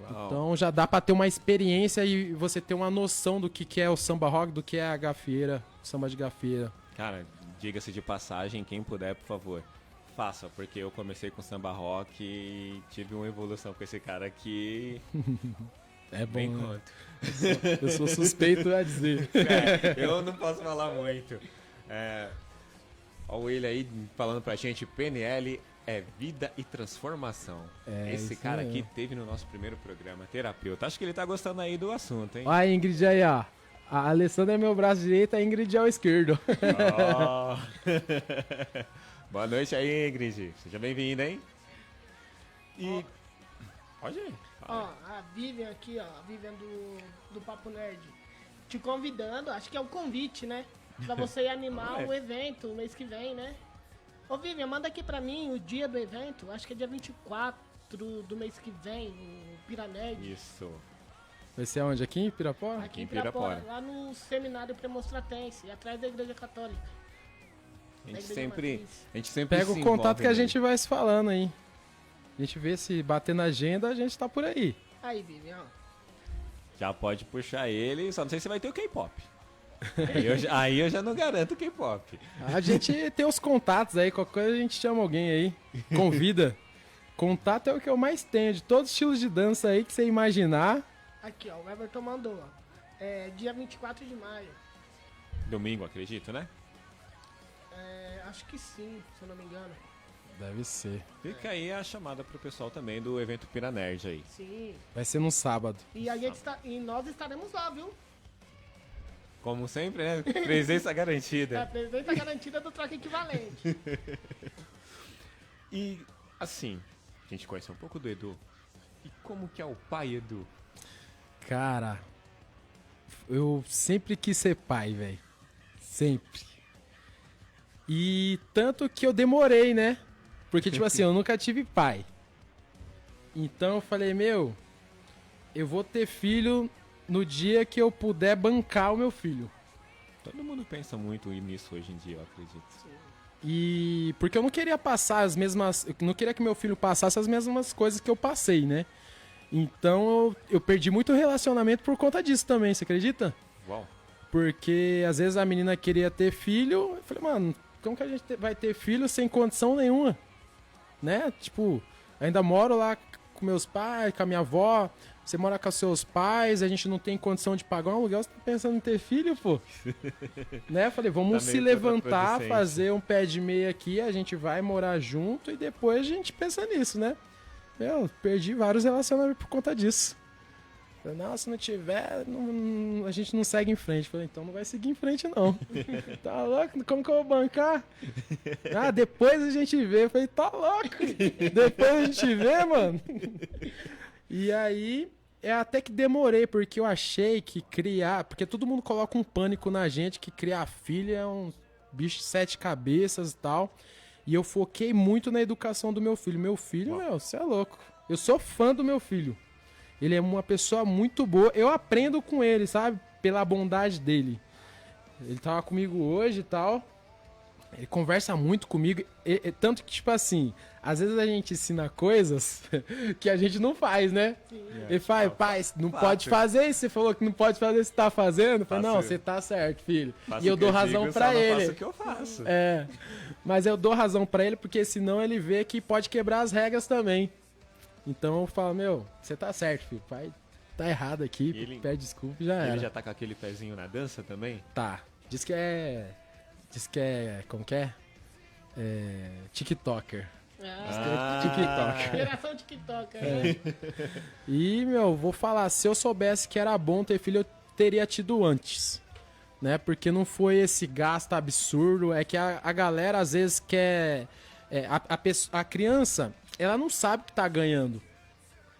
Speaker 5: Uau.
Speaker 6: Então já dá pra ter uma experiência e você ter uma noção do que é o samba rock, do que é a gafieira, o samba de gafieira.
Speaker 5: Cara, diga-se de passagem, quem puder, por favor, faça, porque eu comecei com samba rock e tive uma evolução com esse cara aqui.
Speaker 6: É bom,
Speaker 5: Bem
Speaker 6: né?
Speaker 5: quanto.
Speaker 6: Eu sou suspeito a dizer.
Speaker 5: Eu não posso falar muito. Olha o William aí falando pra gente, PNL é vida e transformação.
Speaker 6: É,
Speaker 5: Esse
Speaker 6: isso
Speaker 5: cara
Speaker 6: mesmo.
Speaker 5: aqui teve no nosso primeiro programa, terapeuta. Acho que ele tá gostando aí do assunto, hein?
Speaker 6: Ó a Ingrid aí, ó. A Alessandra é meu braço direito, a Ingrid é o esquerdo.
Speaker 5: Ó. Boa noite aí, Ingrid. Seja bem-vinda, hein? E... Pode ir.
Speaker 4: Ó, a Vivian aqui, ó, a Vivian do Papo Nerd, te convidando, acho que é um convite, né? Pra você ir animar o evento mês que vem, né? Ô Vivian, manda aqui pra mim o dia do evento, acho que é dia 24 do mês que vem, o Piranerd.
Speaker 5: Isso.
Speaker 6: Vai ser aonde? Aqui em Pirapora?
Speaker 4: Aqui
Speaker 5: em
Speaker 4: em Pirapora,
Speaker 5: Pirapora.
Speaker 4: lá no Seminário Premonstratense, atrás da Igreja Católica.
Speaker 5: A gente
Speaker 4: Igreja
Speaker 5: sempre
Speaker 4: Matriz.
Speaker 6: Pega
Speaker 5: se
Speaker 6: o contato
Speaker 5: envolve
Speaker 6: que a
Speaker 5: nele.
Speaker 6: gente vai se falando aí. A gente vê se bater na agenda, a gente tá por aí.
Speaker 4: Aí, Vivian, ó.
Speaker 5: Já pode puxar ele, só não sei se vai ter o K-pop. Aí eu já não garanto o K-pop.
Speaker 6: A gente tem os contatos aí, qualquer coisa a gente chama alguém aí, convida. Contato é o que eu mais tenho, de todos os estilos de dança aí que você imaginar.
Speaker 4: Aqui, ó, o Everton mandou, ó. É dia 24 de maio.
Speaker 5: Domingo, acredito, né?
Speaker 4: É, acho que sim, se eu não me engano.
Speaker 6: Deve ser.
Speaker 5: Fica aí a chamada pro pessoal também do evento Piranerd aí.
Speaker 4: Sim.
Speaker 6: Vai ser no sábado.
Speaker 4: E a gente e nós estaremos lá, viu?
Speaker 5: Como sempre, né? Presença
Speaker 4: A
Speaker 5: garantida.
Speaker 4: presença garantida do troca equivalente.
Speaker 5: E, assim, a gente conhece um pouco do Edu. E como que é o pai Edu?
Speaker 6: Cara, eu sempre quis ser pai, velho. Sempre. E tanto que eu demorei, né? Porque, tipo assim, eu nunca tive pai. Então eu falei, meu, eu vou ter filho no dia que eu puder bancar o meu filho.
Speaker 5: Todo mundo pensa muito nisso hoje em dia, eu acredito.
Speaker 6: E porque eu não queria passar as mesmas, eu não queria que meu filho passasse as mesmas coisas que eu passei, né? Então eu perdi muito relacionamento por conta disso também, você acredita?
Speaker 5: Uau.
Speaker 6: Porque às vezes a menina queria ter filho, eu falei, mano, como que a gente vai ter filho sem condição nenhuma? Né? Tipo, ainda moro lá com meus pais, com a minha avó, você mora com os seus pais, a gente não tem condição de pagar um aluguel, você tá pensando em ter filho, pô? Né? Falei, vamos
Speaker 5: Tá
Speaker 6: se
Speaker 5: meio
Speaker 6: levantar,
Speaker 5: contraproducente.
Speaker 6: fazer um pé de meia aqui, a gente vai morar junto e depois a gente pensa nisso, né? Eu perdi vários relacionamentos por conta disso. Falei, não, se não tiver, a gente não segue em frente. Falei, então não vai seguir em frente, não. Tá louco? Como que eu vou bancar? Ah, depois a gente vê. Falei, tá louco? Depois a gente vê, mano. E aí, até que demorei, porque eu achei que criar... Porque todo mundo coloca um pânico na gente, que criar filho é um bicho de 7 cabeças e tal. E eu foquei muito na educação do meu filho. Meu filho, meu, você é louco. Eu sou fã do meu filho. Ele é uma pessoa muito boa. Eu aprendo com ele, sabe? Pela bondade dele. Ele tava comigo hoje e tal. Ele conversa muito comigo. Tanto que, tipo assim, às vezes a gente ensina coisas que a gente não faz, né? Ele fala, pai, não pode fazer isso. Você falou que não pode fazer, você tá fazendo? Eu falei, não, você tá certo, filho.
Speaker 5: Faço
Speaker 6: E eu
Speaker 5: o que
Speaker 6: dou razão
Speaker 5: digo,
Speaker 6: pra
Speaker 5: só não
Speaker 6: ele.
Speaker 5: faço o que eu faço.
Speaker 6: É, mas eu dou razão pra ele porque senão ele vê que pode quebrar as regras também. Então eu falo, meu, você tá certo, filho. Pai, tá errado aqui,
Speaker 7: E ele-
Speaker 6: pede desculpa e já era.
Speaker 7: Ele já tá com aquele pezinho na dança também?
Speaker 6: Tá. Diz que é. Como que é? TikToker. TikToker.
Speaker 4: Geração TikTok, né?
Speaker 6: E, meu, vou falar, se eu soubesse que era bom ter filho, eu teria tido antes. Né? Porque não foi esse gasto absurdo. É que a galera às vezes quer. A criança, ela não sabe que tá ganhando.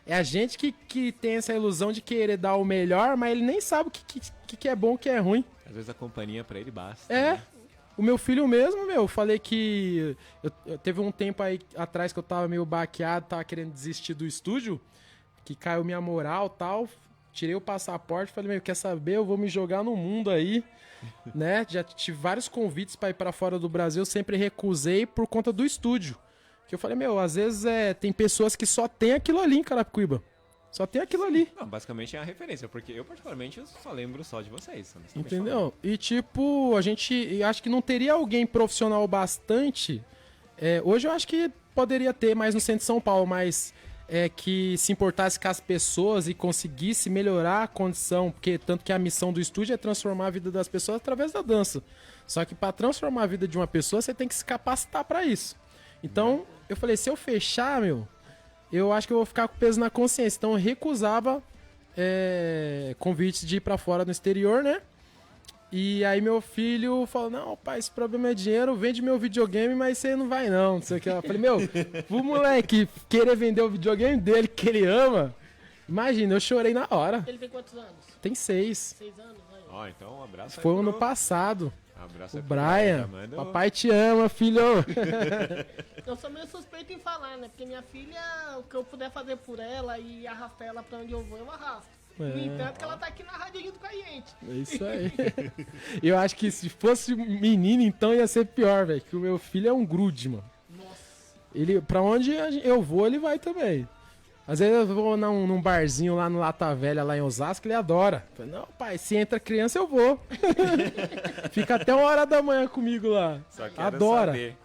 Speaker 6: É a gente que tem essa ilusão de querer dar o melhor, mas ele nem sabe o que é bom e o que é ruim.
Speaker 5: Às vezes a companhia pra ele basta.
Speaker 6: É.
Speaker 5: né?
Speaker 6: O meu filho mesmo, meu, falei que. Eu teve um tempo aí atrás que eu tava meio baqueado, tava querendo desistir do estúdio, que caiu minha moral e tal. Tirei o passaporte, falei, meu, quer saber? Eu vou me jogar no mundo aí, né? Já tive vários convites pra ir pra fora do Brasil, sempre recusei por conta do estúdio. Que eu falei, meu, às vezes tem pessoas que só tem aquilo ali em Carapicuíba. Só tem aquilo ali.
Speaker 5: Não, basicamente é a referência, porque eu particularmente eu só lembro só de vocês. honestamente
Speaker 6: Entendeu? E tipo, a gente acho que não teria alguém profissional bastante. Hoje eu acho que poderia ter mais no centro de São Paulo, mas que se importasse com as pessoas e conseguisse melhorar a condição, porque tanto que a missão do estúdio é transformar a vida das pessoas através da dança. Só que para transformar a vida de uma pessoa, você tem que se capacitar para isso. Então, eu falei, se eu fechar, meu, eu acho que eu vou ficar com peso na consciência. Então eu recusava convites de ir pra fora no exterior, né? E aí meu filho falou, não, pai, esse problema é dinheiro, vende meu videogame, mas você não vai não sei o que. Eu falei, meu, o moleque querer vender o videogame dele, que ele ama, imagina, eu chorei na hora.
Speaker 4: Ele tem quantos anos?
Speaker 6: Tem 6.
Speaker 4: 6 anos? Aí.
Speaker 5: Ó, então um abraço aí
Speaker 6: Foi
Speaker 5: pro-
Speaker 6: ano passado.
Speaker 5: Abraço
Speaker 6: O
Speaker 5: aí pro
Speaker 6: Brian,
Speaker 5: já manda o-
Speaker 6: papai te ama, filho.
Speaker 4: Eu sou meio suspeito em falar, né? Porque minha filha, o que eu puder fazer por ela e arrastar ela pra onde eu vou, eu arrasto. No entanto, que ela tá aqui na rádio junto com a gente.
Speaker 6: É isso aí. Eu acho que se fosse menino, então ia ser pior, velho. Que o meu filho é um grude, mano.
Speaker 4: Nossa.
Speaker 6: Ele, pra onde eu vou, ele vai também. Às vezes eu vou num barzinho lá no Lata Velha, lá em Osasco, ele adora. Eu falei, não, pai, se entra criança, eu vou. Fica até 1h da manhã comigo lá.
Speaker 5: Só quero
Speaker 6: Adora.
Speaker 5: saber.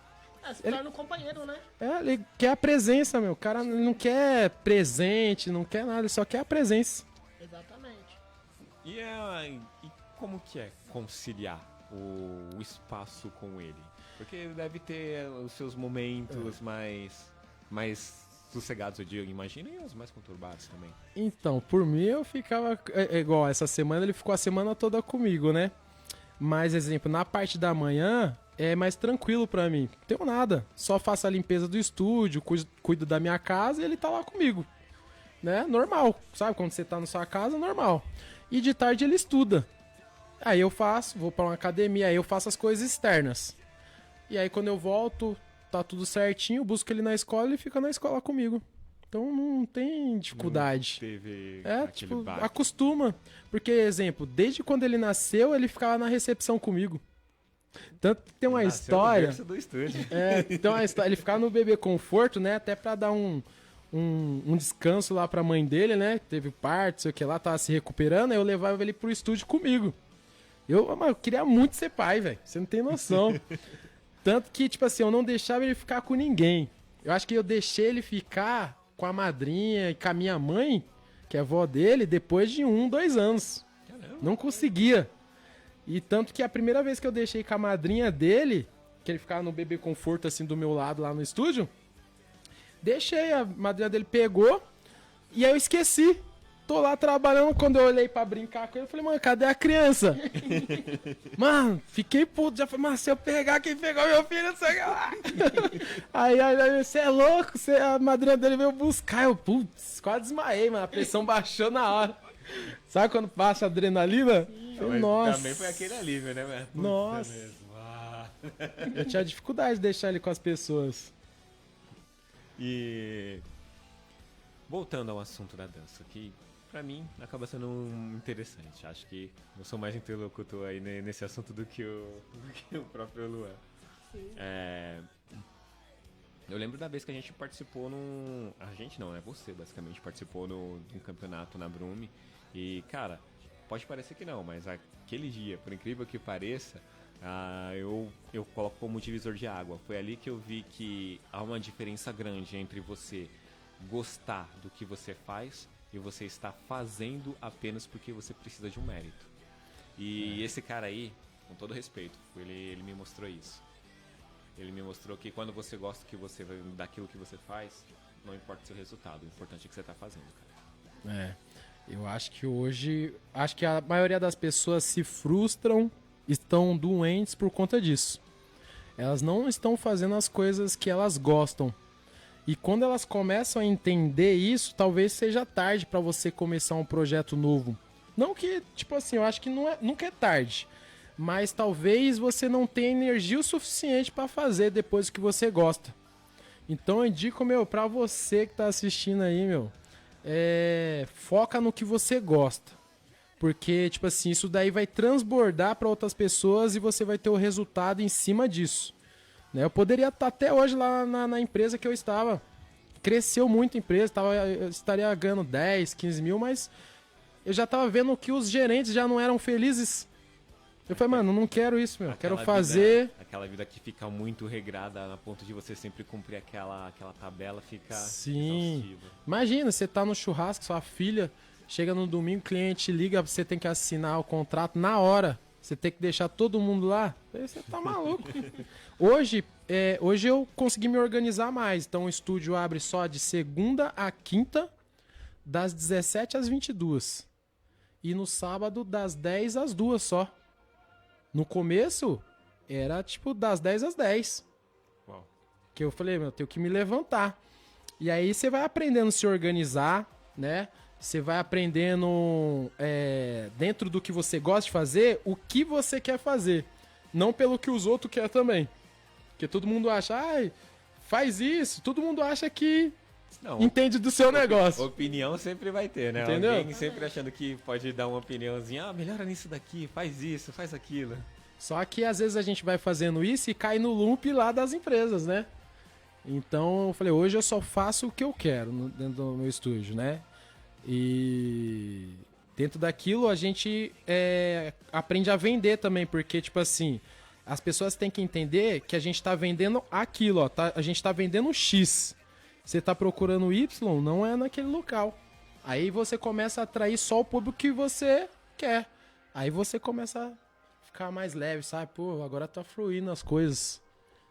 Speaker 4: Se torna um companheiro, né?
Speaker 6: Ele quer a presença, meu. O cara não quer presente, não quer nada, ele só quer a presença.
Speaker 4: Exatamente.
Speaker 5: E como que é conciliar o espaço com ele? Porque deve ter os seus momentos mais sossegados, eu digo, imagina, e os mais conturbados também.
Speaker 6: Então, por mim eu ficava. Igual, essa semana ele ficou a semana toda comigo, né? Mas, exemplo, na parte da manhã é mais tranquilo pra mim. Não tenho nada. Só faço a limpeza do estúdio, cuido da minha casa e ele tá lá comigo. Né? Normal. Sabe? Quando você tá na sua casa, normal. E de tarde ele estuda. Aí eu vou pra uma academia, aí eu faço as coisas externas. E aí quando eu volto, tá tudo certinho, busco ele na escola e ele fica na escola comigo. Então não tem dificuldade.
Speaker 5: Teve aquele
Speaker 6: Tipo,
Speaker 5: baque.
Speaker 6: acostuma. Porque, exemplo, desde quando ele nasceu, ele ficava na recepção comigo. Tanto que tem uma
Speaker 5: Nasceu no
Speaker 6: história.
Speaker 5: berço do estúdio.
Speaker 6: Tem uma história. Ele ficava no bebê conforto, né? Até pra dar um descanso lá pra mãe dele, né? Teve parto, sei o que lá, tava se recuperando. Aí eu levava ele pro estúdio comigo. Eu queria muito ser pai, velho. Você não tem noção. Tanto que, tipo assim, eu não deixava ele ficar com ninguém. Eu acho que eu deixei ele ficar com a madrinha e com a minha mãe, que é avó dele, depois de 1, 2 anos.
Speaker 7: Caramba.
Speaker 6: Não conseguia. E tanto que a primeira vez que eu deixei com a madrinha dele, que ele ficava no bebê conforto assim do meu lado lá no estúdio, deixei, a madrinha dele pegou e aí eu esqueci. Tô lá trabalhando, quando eu olhei pra brincar com ele, eu falei, mano, cadê a criança? Mano, fiquei puto, já falei, mas se eu pegar, quem pegou meu filho, não sei o que lá. Aí, você é louco, a madrinha dele veio buscar, eu, putz, quase desmaiei, mano, a pressão baixou na hora. Sabe quando passa a adrenalina?
Speaker 7: Mas
Speaker 6: Nossa.
Speaker 7: também foi aquele alívio, né, velho? Puta
Speaker 6: Nossa.
Speaker 7: mesmo. Ah.
Speaker 6: Eu tinha dificuldade de deixar ele com as pessoas.
Speaker 7: E voltando ao assunto da dança, que pra mim acaba sendo interessante. Acho que eu sou mais interlocutor aí nesse assunto do que o próprio Luan. Eu lembro da vez que a gente participou num... A gente não, né? Você basicamente participou de um campeonato na Brume. E, cara, pode parecer que não, mas aquele dia, por incrível que pareça, eu coloco como divisor de água. Foi ali que eu vi que há uma diferença grande entre você gostar do que você faz e você está fazendo apenas porque você precisa de um mérito. E esse cara aí, com todo respeito, ele me mostrou isso. Ele me mostrou que quando você gosta daquilo que você faz, não importa o seu resultado, o importante é que você está fazendo, cara.
Speaker 6: Eu acho que hoje, a maioria das pessoas se frustram, estão doentes por conta disso. Elas não estão fazendo as coisas que elas gostam. E quando elas começam a entender isso, talvez seja tarde para você começar um projeto novo. Não que, tipo assim, eu acho que nunca é tarde. Mas talvez você não tenha energia o suficiente para fazer depois que você gosta. Então eu indico, pra você que tá assistindo aí, foca no que você gosta. Porque, tipo assim, isso daí vai transbordar para outras pessoas e você vai ter o resultado em cima disso. Né? Eu poderia estar até hoje lá na empresa que eu estava. Cresceu muito a empresa, eu estaria ganhando 10, 15 mil, mas eu já estava vendo que os gerentes já não eram felizes. Eu falei, mano, não quero isso, quero fazer...
Speaker 7: Aquela vida que fica muito regrada a ponto de você sempre cumprir aquela tabela, fica
Speaker 6: exaustivo. Imagina, você tá no churrasco, sua filha chega no domingo, o cliente liga, você tem que assinar o contrato na hora. Você tem que deixar todo mundo lá. Você tá maluco. Hoje eu consegui me organizar mais. Então o estúdio abre só de segunda a quinta, das 17 às 22. E no sábado, das 10 às 2 só. No começo, era tipo das 10 às 10.
Speaker 7: Uau.
Speaker 6: Que eu falei, eu tenho que me levantar. E aí você vai aprendendo a se organizar, né? Você vai aprendendo dentro do que você gosta de fazer, o que você quer fazer. Não pelo que os outros querem também. Porque todo mundo acha, faz isso. Todo mundo acha que entende do seu negócio.
Speaker 7: Opinião sempre vai ter, né?
Speaker 6: Entendeu?
Speaker 7: Alguém sempre achando que pode dar uma opiniãozinha. Melhora nisso daqui, faz isso, faz aquilo.
Speaker 6: Só que às vezes a gente vai fazendo isso e cai no loop lá das empresas, né? Então eu falei, hoje eu só faço o que eu quero dentro do meu estúdio, né? E dentro daquilo a gente aprende a vender também, porque tipo assim, as pessoas têm que entender que a gente tá vendendo aquilo, ó, a gente tá vendendo X. Você tá procurando Y, não é naquele local. Aí você começa a atrair só o público que você quer. Aí você começa a ficar mais leve, sabe? Pô, agora tá fluindo as coisas.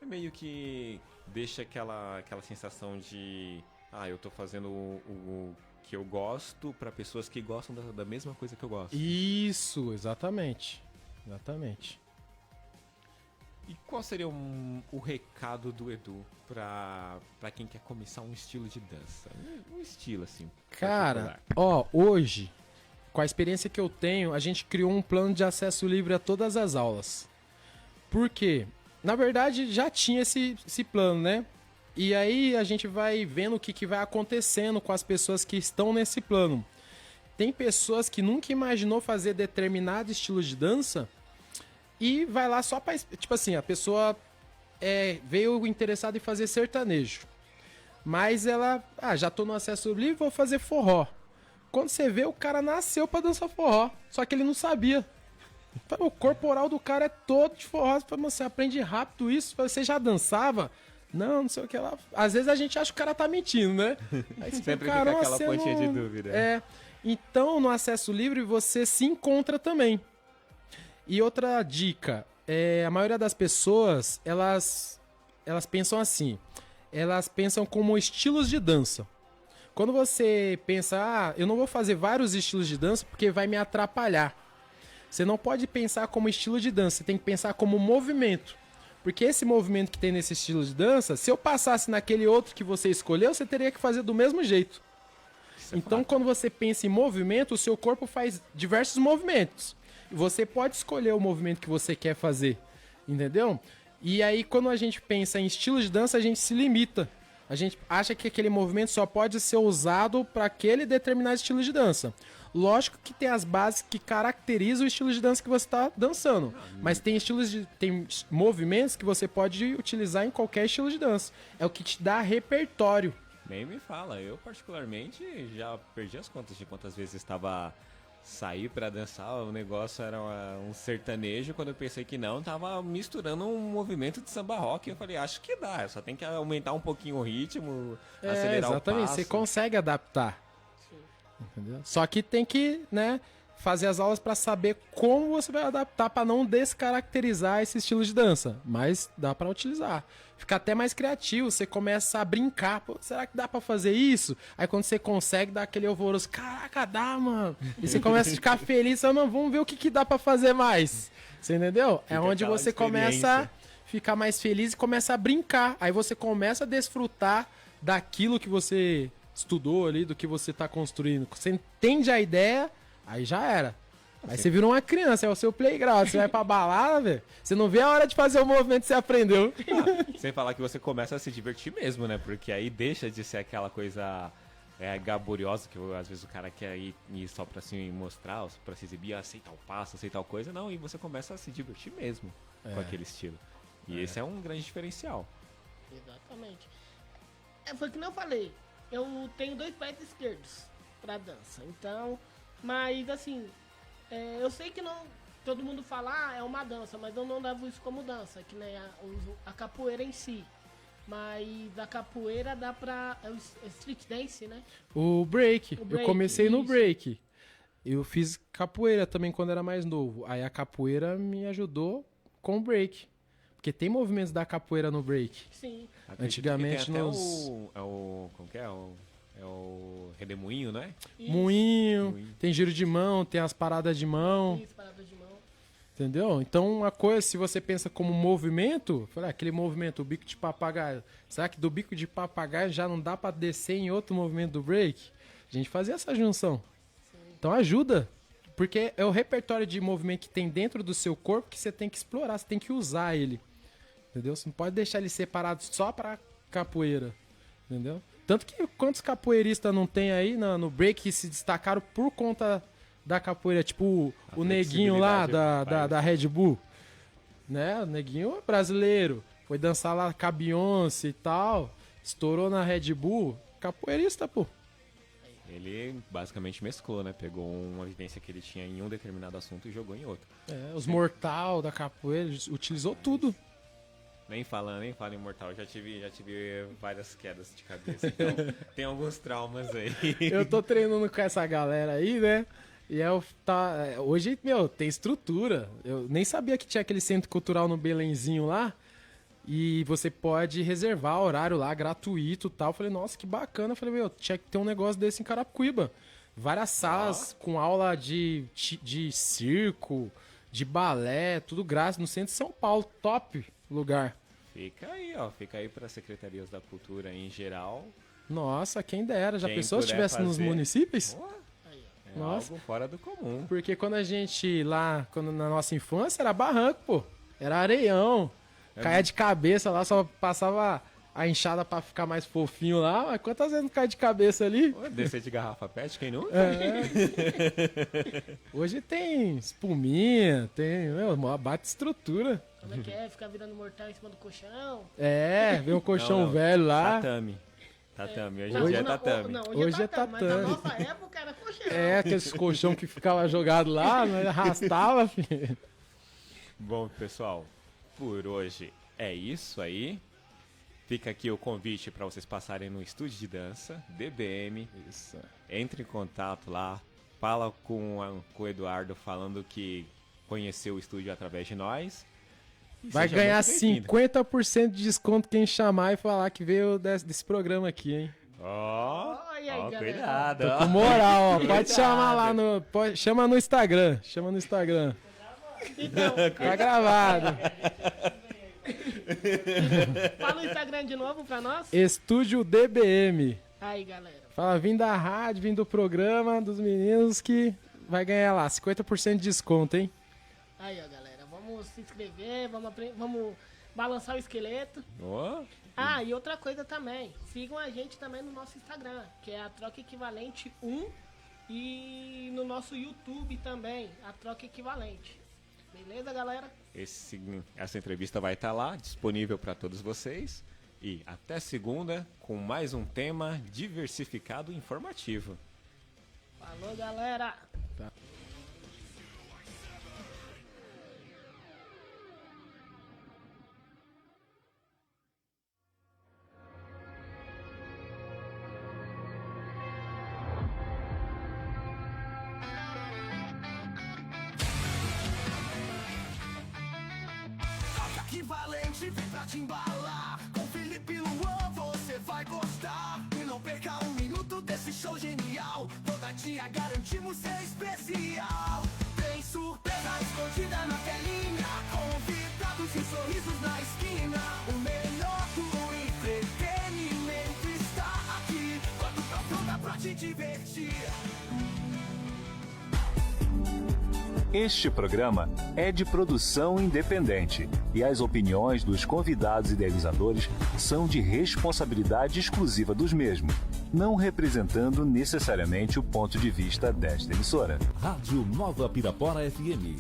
Speaker 7: É meio que deixa aquela sensação de... eu tô fazendo o que eu gosto para pessoas que gostam da mesma coisa que eu gosto.
Speaker 6: Isso, exatamente. Exatamente.
Speaker 7: E qual seria o recado do Edu pra quem quer começar um estilo de dança? Um estilo, assim.
Speaker 6: Cara, hoje, com a experiência que eu tenho, a gente criou um plano de acesso livre a todas as aulas. Por quê? Na verdade, já tinha esse plano, né? E aí a gente vai vendo o que vai acontecendo com as pessoas que estão nesse plano. Tem pessoas que nunca imaginou fazer determinado estilo de dança e vai lá só pra... Tipo assim, a pessoa veio interessada em fazer sertanejo. Mas ela... já tô no acesso livre, vou fazer forró. Quando você vê, o cara nasceu pra dançar forró. Só que ele não sabia. O corporal do cara é todo de forró. Você aprende rápido isso. Você já dançava... Não sei o que lá. Às vezes a gente acha que o cara tá mentindo, né? Aí você
Speaker 7: Sempre
Speaker 6: "Caramba,
Speaker 7: fica aquela
Speaker 6: você
Speaker 7: pontinha de
Speaker 6: não-"
Speaker 7: dúvida.
Speaker 6: É. Então, no acesso livre, você se encontra também. E outra dica, a maioria das pessoas, elas pensam assim, elas pensam como estilos de dança. Quando você pensa, eu não vou fazer vários estilos de dança porque vai me atrapalhar. Você não pode pensar como estilo de dança, você tem que pensar como movimento. Porque esse movimento que tem nesse estilo de dança, se eu passasse naquele outro que você escolheu, você teria que fazer do mesmo jeito. Então, quando você pensa em movimento, o seu corpo faz diversos movimentos. Você pode escolher o movimento que você quer fazer, entendeu? E aí, quando a gente pensa em estilo de dança, a gente se limita. A gente acha que aquele movimento só pode ser usado para aquele determinado estilo de dança. Lógico que tem as bases que caracterizam o estilo de dança que você está dançando. Mas tem tem movimentos que você pode utilizar em qualquer estilo de dança. É o que te dá repertório.
Speaker 5: Nem me fala, eu particularmente já perdi as contas de quantas vezes estava sair pra dançar, o negócio era um sertanejo, quando eu pensei que não, tava misturando um movimento de samba rock, eu falei, acho que dá, só tem que aumentar um pouquinho o ritmo, acelerar
Speaker 6: exatamente,
Speaker 5: o passo.
Speaker 6: você consegue adaptar. Entendeu? Só que tem que, né, fazer as aulas pra saber como você vai adaptar pra não descaracterizar esse estilo de dança, mas dá pra utilizar. Fica até mais criativo, você começa a brincar, pô, será que dá pra fazer isso? Aí quando você consegue, dá aquele alvoroço, caraca, dá, mano. E você começa a ficar feliz, não, vamos ver o que dá pra fazer mais. Você entendeu? É onde
Speaker 5: aquela
Speaker 6: você começa a
Speaker 5: experiência.
Speaker 6: ficar mais feliz e começa a brincar. Aí você começa a desfrutar daquilo que você estudou ali, do que você tá construindo. Você entende a ideia, aí já era. Aí você virou uma criança, é o seu playground. Você vai pra balada, velho. Você não vê a hora de fazer o movimento que você aprendeu.
Speaker 5: Sem falar que você começa a se divertir mesmo, né? Porque aí deixa de ser aquela coisa gaboriosa que às vezes o cara quer ir só pra se mostrar, pra se exibir, aceitar o passo, aceitar tal coisa. Não, e você começa a se divertir mesmo com aquele estilo. E esse é um grande diferencial.
Speaker 4: Exatamente. Foi que nem eu falei, eu tenho 2 pés esquerdos pra dança, então, mas assim, eu sei que não, todo mundo fala, é uma dança, mas eu não levo isso como dança, que nem a capoeira em si. Mas a capoeira dá pra. É o street dance, né?
Speaker 6: O break.
Speaker 4: O break,
Speaker 6: Eu comecei no
Speaker 4: isso.
Speaker 6: break. Eu fiz capoeira também quando era mais novo. Aí a capoeira me ajudou com o break. Porque tem movimentos da capoeira no break.
Speaker 4: Sim.
Speaker 5: Acredito
Speaker 6: Antigamente
Speaker 5: que tem até
Speaker 6: nos-
Speaker 5: como que é? É o redemoinho, né?
Speaker 4: Isso.
Speaker 6: Moinho,
Speaker 5: Moinho.
Speaker 6: tem giro de mão, tem as paradas de mão.
Speaker 4: Isso, parada de mão.
Speaker 6: Entendeu? Então, uma coisa, se você pensa como movimento, aquele movimento, o bico de papagaio. Será que do bico de papagaio já não dá pra descer em outro movimento do break? A gente fazia essa junção. Então ajuda. Porque é o repertório de movimento que tem dentro do seu corpo que você tem que explorar, você tem que usar ele. Entendeu? Você não pode deixar ele separado só pra capoeira. Entendeu? Tanto que quantos capoeiristas não tem aí no break que se destacaram por conta da capoeira? Tipo o neguinho lá
Speaker 5: flexibilidade
Speaker 6: da Red Bull. Né? O neguinho é brasileiro. Foi dançar lá com a Beyoncé e tal. Estourou na Red Bull. Capoeirista, pô.
Speaker 5: Ele basicamente mesclou, né? Pegou uma vivência que ele tinha em um determinado assunto e jogou em outro.
Speaker 6: Os mortal da capoeira, utilizou tudo.
Speaker 5: Nem fala em mortal, já tive várias quedas de cabeça, então tem alguns traumas aí.
Speaker 6: Eu tô treinando com essa galera aí, né? E hoje, tem estrutura. Eu nem sabia que tinha aquele centro cultural no Belenzinho lá. E você pode reservar horário lá, gratuito e tal. Eu falei, nossa, que bacana. Eu falei, tinha que ter um negócio desse em Carapicuíba. Várias salas com aula de circo, de balé, tudo grátis no centro de São Paulo. Top lugar.
Speaker 5: Fica aí para secretarias da cultura em geral.
Speaker 6: Nossa, quem dera. Já
Speaker 5: Quem
Speaker 6: pensou se
Speaker 5: puder
Speaker 6: estivesse nos
Speaker 5: fazer.
Speaker 6: municípios?
Speaker 5: É
Speaker 6: Nossa.
Speaker 5: algo fora do comum.
Speaker 6: Porque quando a gente lá, na nossa infância, era barranco, pô. Era areião. Caía de cabeça lá, só passava a enxada pra ficar mais fofinho lá. Mas quantas vezes não cai de cabeça ali?
Speaker 5: Pô, descer de garrafa pet, quem nunca?
Speaker 6: Hoje tem espuminha, tem, uma bate estrutura.
Speaker 4: Como é que é? Ficar virando mortal em cima do colchão.
Speaker 6: Vem um colchão
Speaker 5: Não,
Speaker 6: velho lá.
Speaker 5: Tatame. Hoje
Speaker 4: Não,
Speaker 5: em dia é
Speaker 4: não,
Speaker 5: tatame.
Speaker 4: Não,
Speaker 6: Hoje é
Speaker 4: Mas
Speaker 6: tatame.
Speaker 4: na nossa época era colchão.
Speaker 6: Aqueles colchão que ficava jogado lá, né, arrastava, filho.
Speaker 5: Bom, pessoal, por hoje é isso aí. Fica aqui o convite para vocês passarem no estúdio de dança, DBM.
Speaker 6: Isso.
Speaker 5: Entre em contato lá, fala com o Eduardo falando que conheceu o estúdio através de nós. E
Speaker 6: Vai
Speaker 5: seja
Speaker 6: ganhar
Speaker 5: muito bem-vindo.
Speaker 6: 50% de desconto quem chamar e falar que veio desse programa aqui, hein?
Speaker 4: Olha aí, galera.
Speaker 5: Cuidado.
Speaker 6: Tô
Speaker 5: ó.
Speaker 6: com moral, ó. Pode chamar lá no. Chama no Instagram. Chama no Instagram.
Speaker 4: Então,
Speaker 6: Tá gravado.
Speaker 4: fala o Instagram de novo pra nós.
Speaker 6: Estúdio DBM.
Speaker 4: Aí, galera.
Speaker 6: Fala, vim da rádio, vim do programa dos meninos que vai ganhar lá 50% de desconto, hein?
Speaker 4: Aí, ó, galera. Vamos se inscrever, vamos balançar o esqueleto.
Speaker 5: Ó,
Speaker 4: Ah, e outra coisa também. Sigam a gente também no nosso Instagram, que é a Troca Equivalente 1. E no nosso YouTube também, a Troca Equivalente. Beleza, galera?
Speaker 5: essa entrevista vai estar lá, disponível para todos vocês. E até segunda, com mais um tema diversificado e informativo.
Speaker 4: Falou, galera!
Speaker 3: Equivalente vem pra te embalar. Com Felipe Luan você vai gostar. E não perca um minuto desse show genial. Toda dia garantimos ser especial. Tem surpresa escondida na telinha. Convidados e sorrisos na esquina. O melhor do entretenimento está aqui. Quando tá pronta pra te divertir.
Speaker 1: Este programa é de produção independente e as opiniões dos convidados idealizadores são de responsabilidade exclusiva dos mesmos, não representando necessariamente o ponto de vista desta emissora.
Speaker 2: Rádio Nova Pirapora FM.